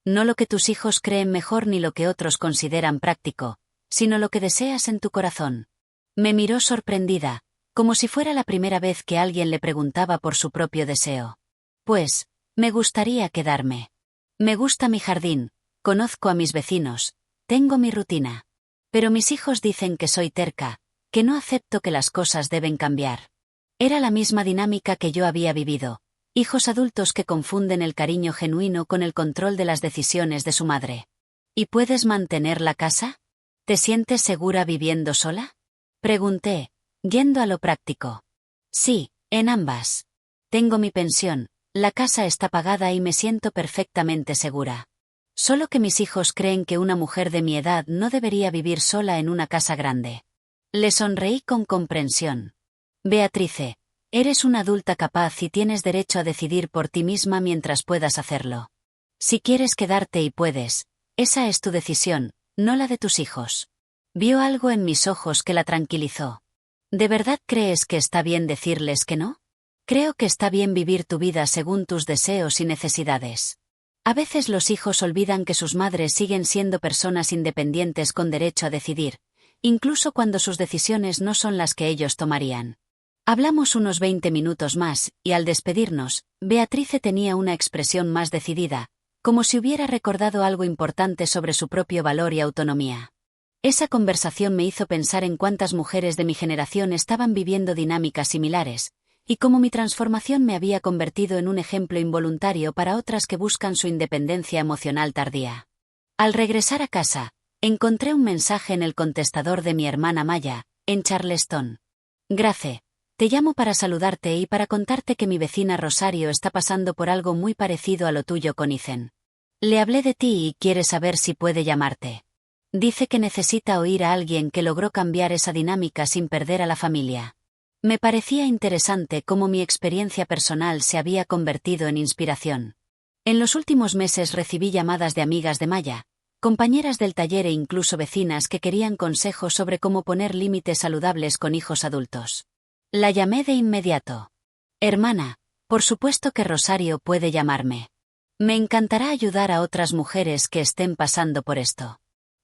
Speaker 1: No lo que tus hijos creen mejor ni lo que otros consideran práctico, sino lo que deseas en tu corazón. Me miró sorprendida, como si fuera la primera vez que alguien le preguntaba por su propio deseo. Pues, me gustaría quedarme. Me gusta mi jardín, conozco a mis vecinos, tengo mi rutina. Pero mis hijos dicen que soy terca, que no acepto que las cosas deben cambiar. Era la misma dinámica que yo había vivido, hijos adultos que confunden el cariño genuino con el control de las decisiones de su madre. ¿Y puedes mantener la casa? ¿Te sientes segura viviendo sola? Pregunté, yendo a lo práctico. Sí, en ambas. Tengo mi pensión, la casa está pagada y me siento perfectamente segura. Solo que mis hijos creen que una mujer de mi edad no debería vivir sola en una casa grande. Le sonreí con comprensión. Beatrice, eres una adulta capaz y tienes derecho a decidir por ti misma mientras puedas hacerlo. Si quieres quedarte y puedes, esa es tu decisión, no la de tus hijos. Vio algo en mis ojos que la tranquilizó. ¿De verdad crees que está bien decirles que no? Creo que está bien vivir tu vida según tus deseos y necesidades. A veces los hijos olvidan que sus madres siguen siendo personas independientes con derecho a decidir, incluso cuando sus decisiones no son las que ellos tomarían. Hablamos unos 20 minutos más, y al despedirnos, Beatrice tenía una expresión más decidida, como si hubiera recordado algo importante sobre su propio valor y autonomía. Esa conversación me hizo pensar en cuántas mujeres de mi generación estaban viviendo dinámicas similares, y cómo mi transformación me había convertido en un ejemplo involuntario para otras que buscan su independencia emocional tardía. Al regresar a casa, encontré un mensaje en el contestador de mi hermana Maya, en Charleston. Grace, te llamo para saludarte y para contarte que mi vecina Rosario está pasando por algo muy parecido a lo tuyo con Ethan. Le hablé de ti y quiere saber si puede llamarte. Dice que necesita oír a alguien que logró cambiar esa dinámica sin perder a la familia. Me parecía interesante cómo mi experiencia personal se había convertido en inspiración. En los últimos meses recibí llamadas de amigas de Maya, compañeras del taller e incluso vecinas que querían consejos sobre cómo poner límites saludables con hijos adultos. La llamé de inmediato. Hermana, por supuesto que Rosario puede llamarme. Me encantará ayudar a otras mujeres que estén pasando por esto.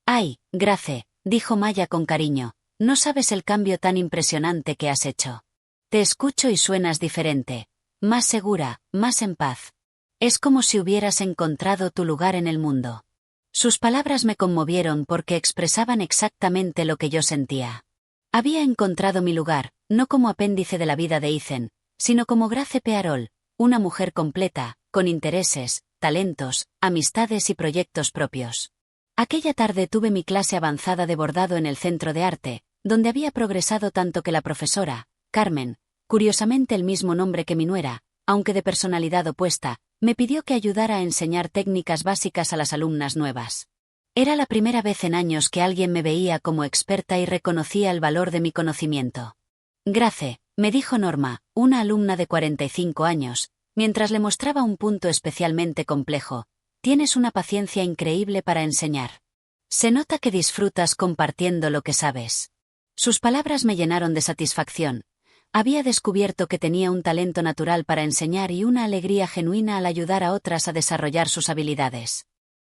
Speaker 1: Ay, Grace, dijo Maya con cariño. No sabes el cambio tan impresionante que has hecho. Te escucho y suenas diferente, más segura, más en paz. Es como si hubieras encontrado tu lugar en el mundo. Sus palabras me conmovieron porque expresaban exactamente lo que yo sentía. Había encontrado mi lugar, no como apéndice de la vida de Ethan, sino como Grace Pearol, una mujer completa, con intereses, talentos, amistades y proyectos propios. Aquella tarde tuve mi clase avanzada de bordado en el centro de arte, donde había progresado tanto que la profesora, Carmen, curiosamente el mismo nombre que mi nuera, aunque de personalidad opuesta, me pidió que ayudara a enseñar técnicas básicas a las alumnas nuevas. Era la primera vez en años que alguien me veía como experta y reconocía el valor de mi conocimiento. Grace, me dijo Norma, una alumna de 45 años, mientras le mostraba un punto especialmente complejo. Tienes una paciencia increíble para enseñar. Se nota que disfrutas compartiendo lo que sabes. Sus palabras me llenaron de satisfacción. Había descubierto que tenía un talento natural para enseñar y una alegría genuina al ayudar a otras a desarrollar sus habilidades.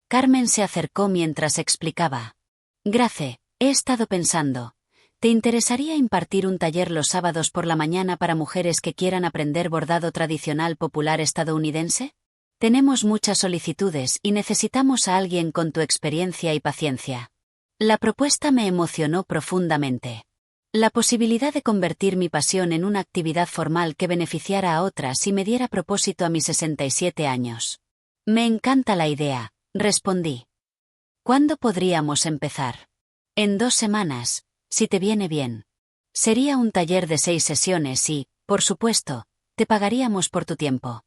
Speaker 1: Carmen se acercó mientras explicaba. Grace, he estado pensando. ¿Te interesaría impartir un taller los sábados por la mañana para mujeres que quieran aprender bordado tradicional popular estadounidense? Tenemos muchas solicitudes y necesitamos a alguien con tu experiencia y paciencia. La propuesta me emocionó profundamente. La posibilidad de convertir mi pasión en una actividad formal que beneficiara a otras y me diera propósito a mis 67 años. Me encanta la idea, respondí. ¿Cuándo podríamos empezar? En 2 semanas, si te viene bien. Sería un taller de 6 sesiones y, por supuesto, te pagaríamos por tu tiempo.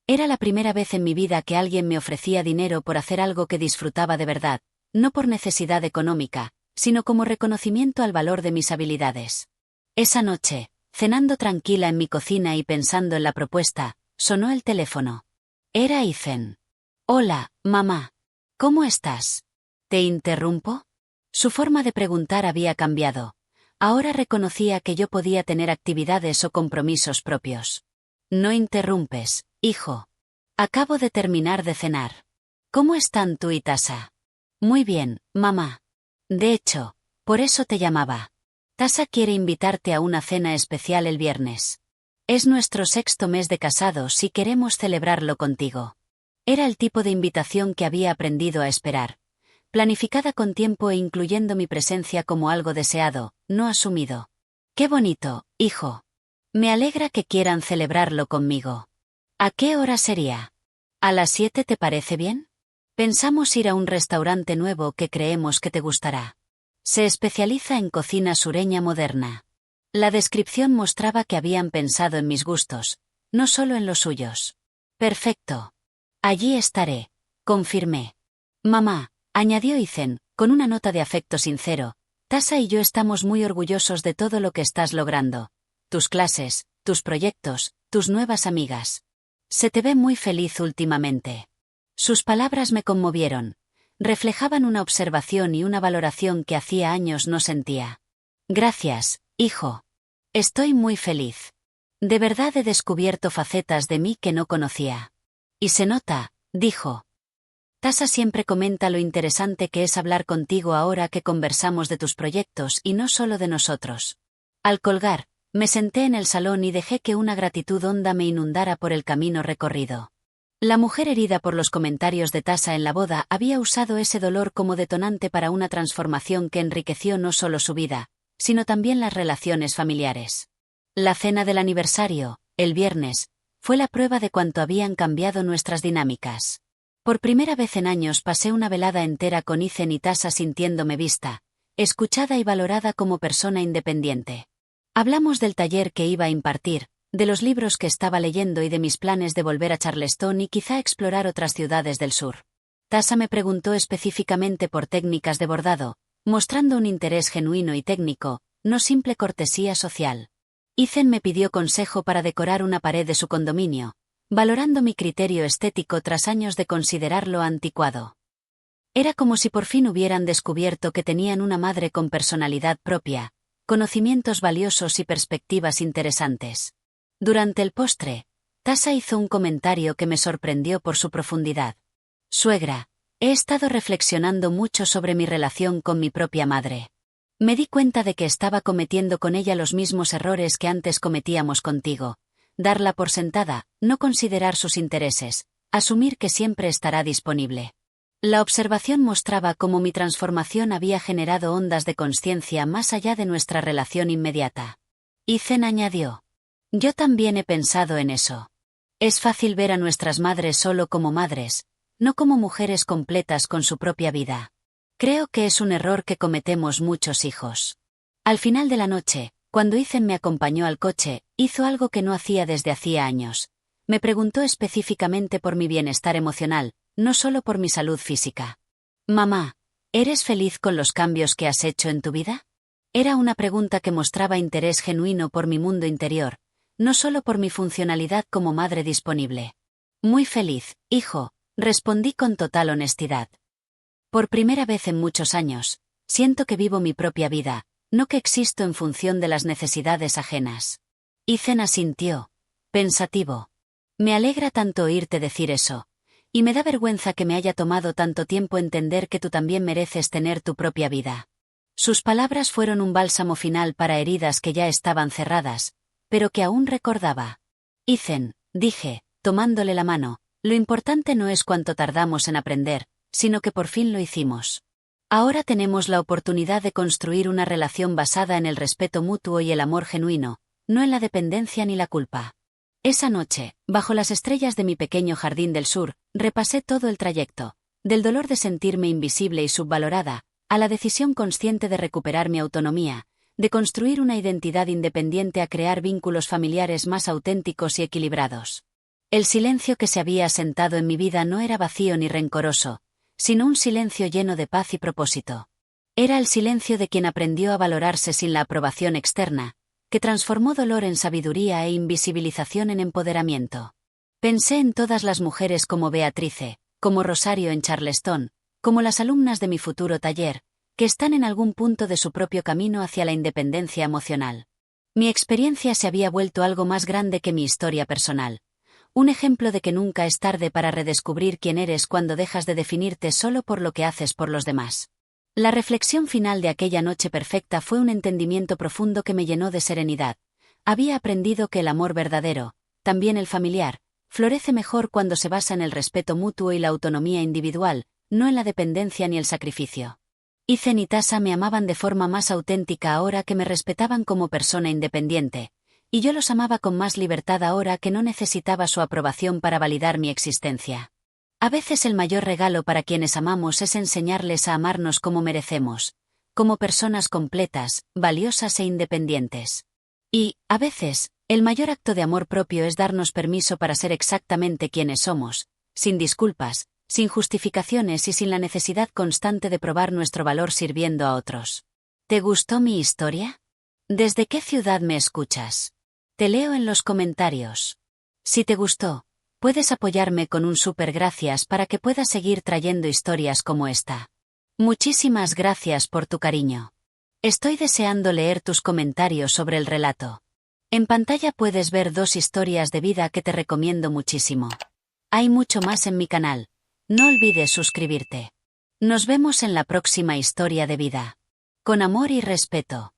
Speaker 1: Era la primera vez en mi vida que alguien me ofrecía dinero por hacer algo que disfrutaba de verdad, no por necesidad económica, sino como reconocimiento al valor de mis habilidades. Esa noche, cenando tranquila en mi cocina y pensando en la propuesta, sonó el teléfono. Era Ethan. Hola, mamá. ¿Cómo estás? ¿Te interrumpo? Su forma de preguntar había cambiado. Ahora reconocía que yo podía tener actividades o compromisos propios. No interrumpes, hijo. Acabo de terminar de cenar. ¿Cómo están tú y Tasa? Muy bien, mamá. De hecho, por eso te llamaba. Tasa quiere invitarte a una cena especial el viernes. Es nuestro 6º mes de casados y queremos celebrarlo contigo. Era el tipo de invitación que había aprendido a esperar. Planificada con tiempo e incluyendo mi presencia como algo deseado, no asumido. Qué bonito, hijo. Me alegra que quieran celebrarlo conmigo. ¿A qué hora sería? ¿A las 7 te parece bien? Pensamos ir a un restaurante nuevo que creemos que te gustará. Se especializa en cocina sureña moderna. La descripción mostraba que habían pensado en mis gustos, no solo en los suyos. Perfecto. Allí estaré, confirmé. Mamá, añadió Ethan, con una nota de afecto sincero, Tasa y yo estamos muy orgullosos de todo lo que estás logrando. Tus clases, tus proyectos, tus nuevas amigas. Se te ve muy feliz últimamente. Sus palabras me conmovieron. Reflejaban una observación y una valoración que hacía años no sentía. Gracias, hijo. Estoy muy feliz. De verdad he descubierto facetas de mí que no conocía. Y se nota, dijo. Tasa siempre comenta lo interesante que es hablar contigo ahora que conversamos de tus proyectos y no solo de nosotros. Al colgar, me senté en el salón y dejé que una gratitud honda me inundara por el camino recorrido. La mujer herida por los comentarios de Tasa en la boda había usado ese dolor como detonante para una transformación que enriqueció no solo su vida, sino también las relaciones familiares. La cena del aniversario, el viernes, fue la prueba de cuánto habían cambiado nuestras dinámicas. Por primera vez en años pasé una velada entera con Ethan y Tasa sintiéndome vista, escuchada y valorada como persona independiente. Hablamos del taller que iba a impartir, de los libros que estaba leyendo y de mis planes de volver a Charleston y quizá explorar otras ciudades del sur. Tasa me preguntó específicamente por técnicas de bordado, mostrando un interés genuino y técnico, no simple cortesía social. Ethan me pidió consejo para decorar una pared de su condominio, valorando mi criterio estético tras años de considerarlo anticuado. Era como si por fin hubieran descubierto que tenían una madre con personalidad propia, conocimientos valiosos y perspectivas interesantes. Durante el postre, Tasa hizo un comentario que me sorprendió por su profundidad. Suegra, he estado reflexionando mucho sobre mi relación con mi propia madre. Me di cuenta de que estaba cometiendo con ella los mismos errores que antes cometíamos contigo. Darla por sentada, no considerar sus intereses, asumir que siempre estará disponible. La observación mostraba cómo mi transformación había generado ondas de conciencia más allá de nuestra relación inmediata. Ethan añadió. Yo también he pensado en eso. Es fácil ver a nuestras madres solo como madres, no como mujeres completas con su propia vida. Creo que es un error que cometemos muchos hijos. Al final de la noche, cuando Ethan me acompañó al coche, hizo algo que no hacía desde hacía años. Me preguntó específicamente por mi bienestar emocional, no solo por mi salud física. Mamá, ¿eres feliz con los cambios que has hecho en tu vida? Era una pregunta que mostraba interés genuino por mi mundo interior, no solo por mi funcionalidad como madre disponible. Muy feliz, hijo, respondí con total honestidad. Por primera vez en muchos años, siento que vivo mi propia vida, no que existo en función de las necesidades ajenas. Ethan asintió, pensativo. Me alegra tanto oírte decir eso, y me da vergüenza que me haya tomado tanto tiempo entender que tú también mereces tener tu propia vida. Sus palabras fueron un bálsamo final para heridas que ya estaban cerradas, pero que aún recordaba. Ethan, dije, tomándole la mano, lo importante no es cuánto tardamos en aprender, sino que por fin lo hicimos. Ahora tenemos la oportunidad de construir una relación basada en el respeto mutuo y el amor genuino, no en la dependencia ni la culpa. Esa noche, bajo las estrellas de mi pequeño jardín del sur, repasé todo el trayecto, del dolor de sentirme invisible y subvalorada, a la decisión consciente de recuperar mi autonomía, de construir una identidad independiente a crear vínculos familiares más auténticos y equilibrados. El silencio que se había asentado en mi vida no era vacío ni rencoroso, sino un silencio lleno de paz y propósito. Era el silencio de quien aprendió a valorarse sin la aprobación externa, que transformó dolor en sabiduría e invisibilización en empoderamiento. Pensé en todas las mujeres como Beatrice, como Rosario en Charleston, como las alumnas de mi futuro taller, que están en algún punto de su propio camino hacia la independencia emocional. Mi experiencia se había vuelto algo más grande que mi historia personal. Un ejemplo de que nunca es tarde para redescubrir quién eres cuando dejas de definirte solo por lo que haces por los demás. La reflexión final de aquella noche perfecta fue un entendimiento profundo que me llenó de serenidad. Había aprendido que el amor verdadero, también el familiar, florece mejor cuando se basa en el respeto mutuo y la autonomía individual, no en la dependencia ni el sacrificio. Ethan y Tasha me amaban de forma más auténtica ahora que me respetaban como persona independiente, y yo los amaba con más libertad ahora que no necesitaba su aprobación para validar mi existencia. A veces el mayor regalo para quienes amamos es enseñarles a amarnos como merecemos, como personas completas, valiosas e independientes. Y, a veces, el mayor acto de amor propio es darnos permiso para ser exactamente quienes somos, sin disculpas, sin justificaciones y sin la necesidad constante de probar nuestro valor sirviendo a otros. ¿Te gustó mi historia? ¿Desde qué ciudad me escuchas? Te leo en los comentarios. Si te gustó, puedes apoyarme con un súper gracias para que pueda seguir trayendo historias como esta. Muchísimas gracias por tu cariño. Estoy deseando leer tus comentarios sobre el relato. En pantalla puedes ver 2 historias de vida que te recomiendo muchísimo. Hay mucho más en mi canal. No olvides suscribirte. Nos vemos en la próxima historia de vida. Con amor y respeto.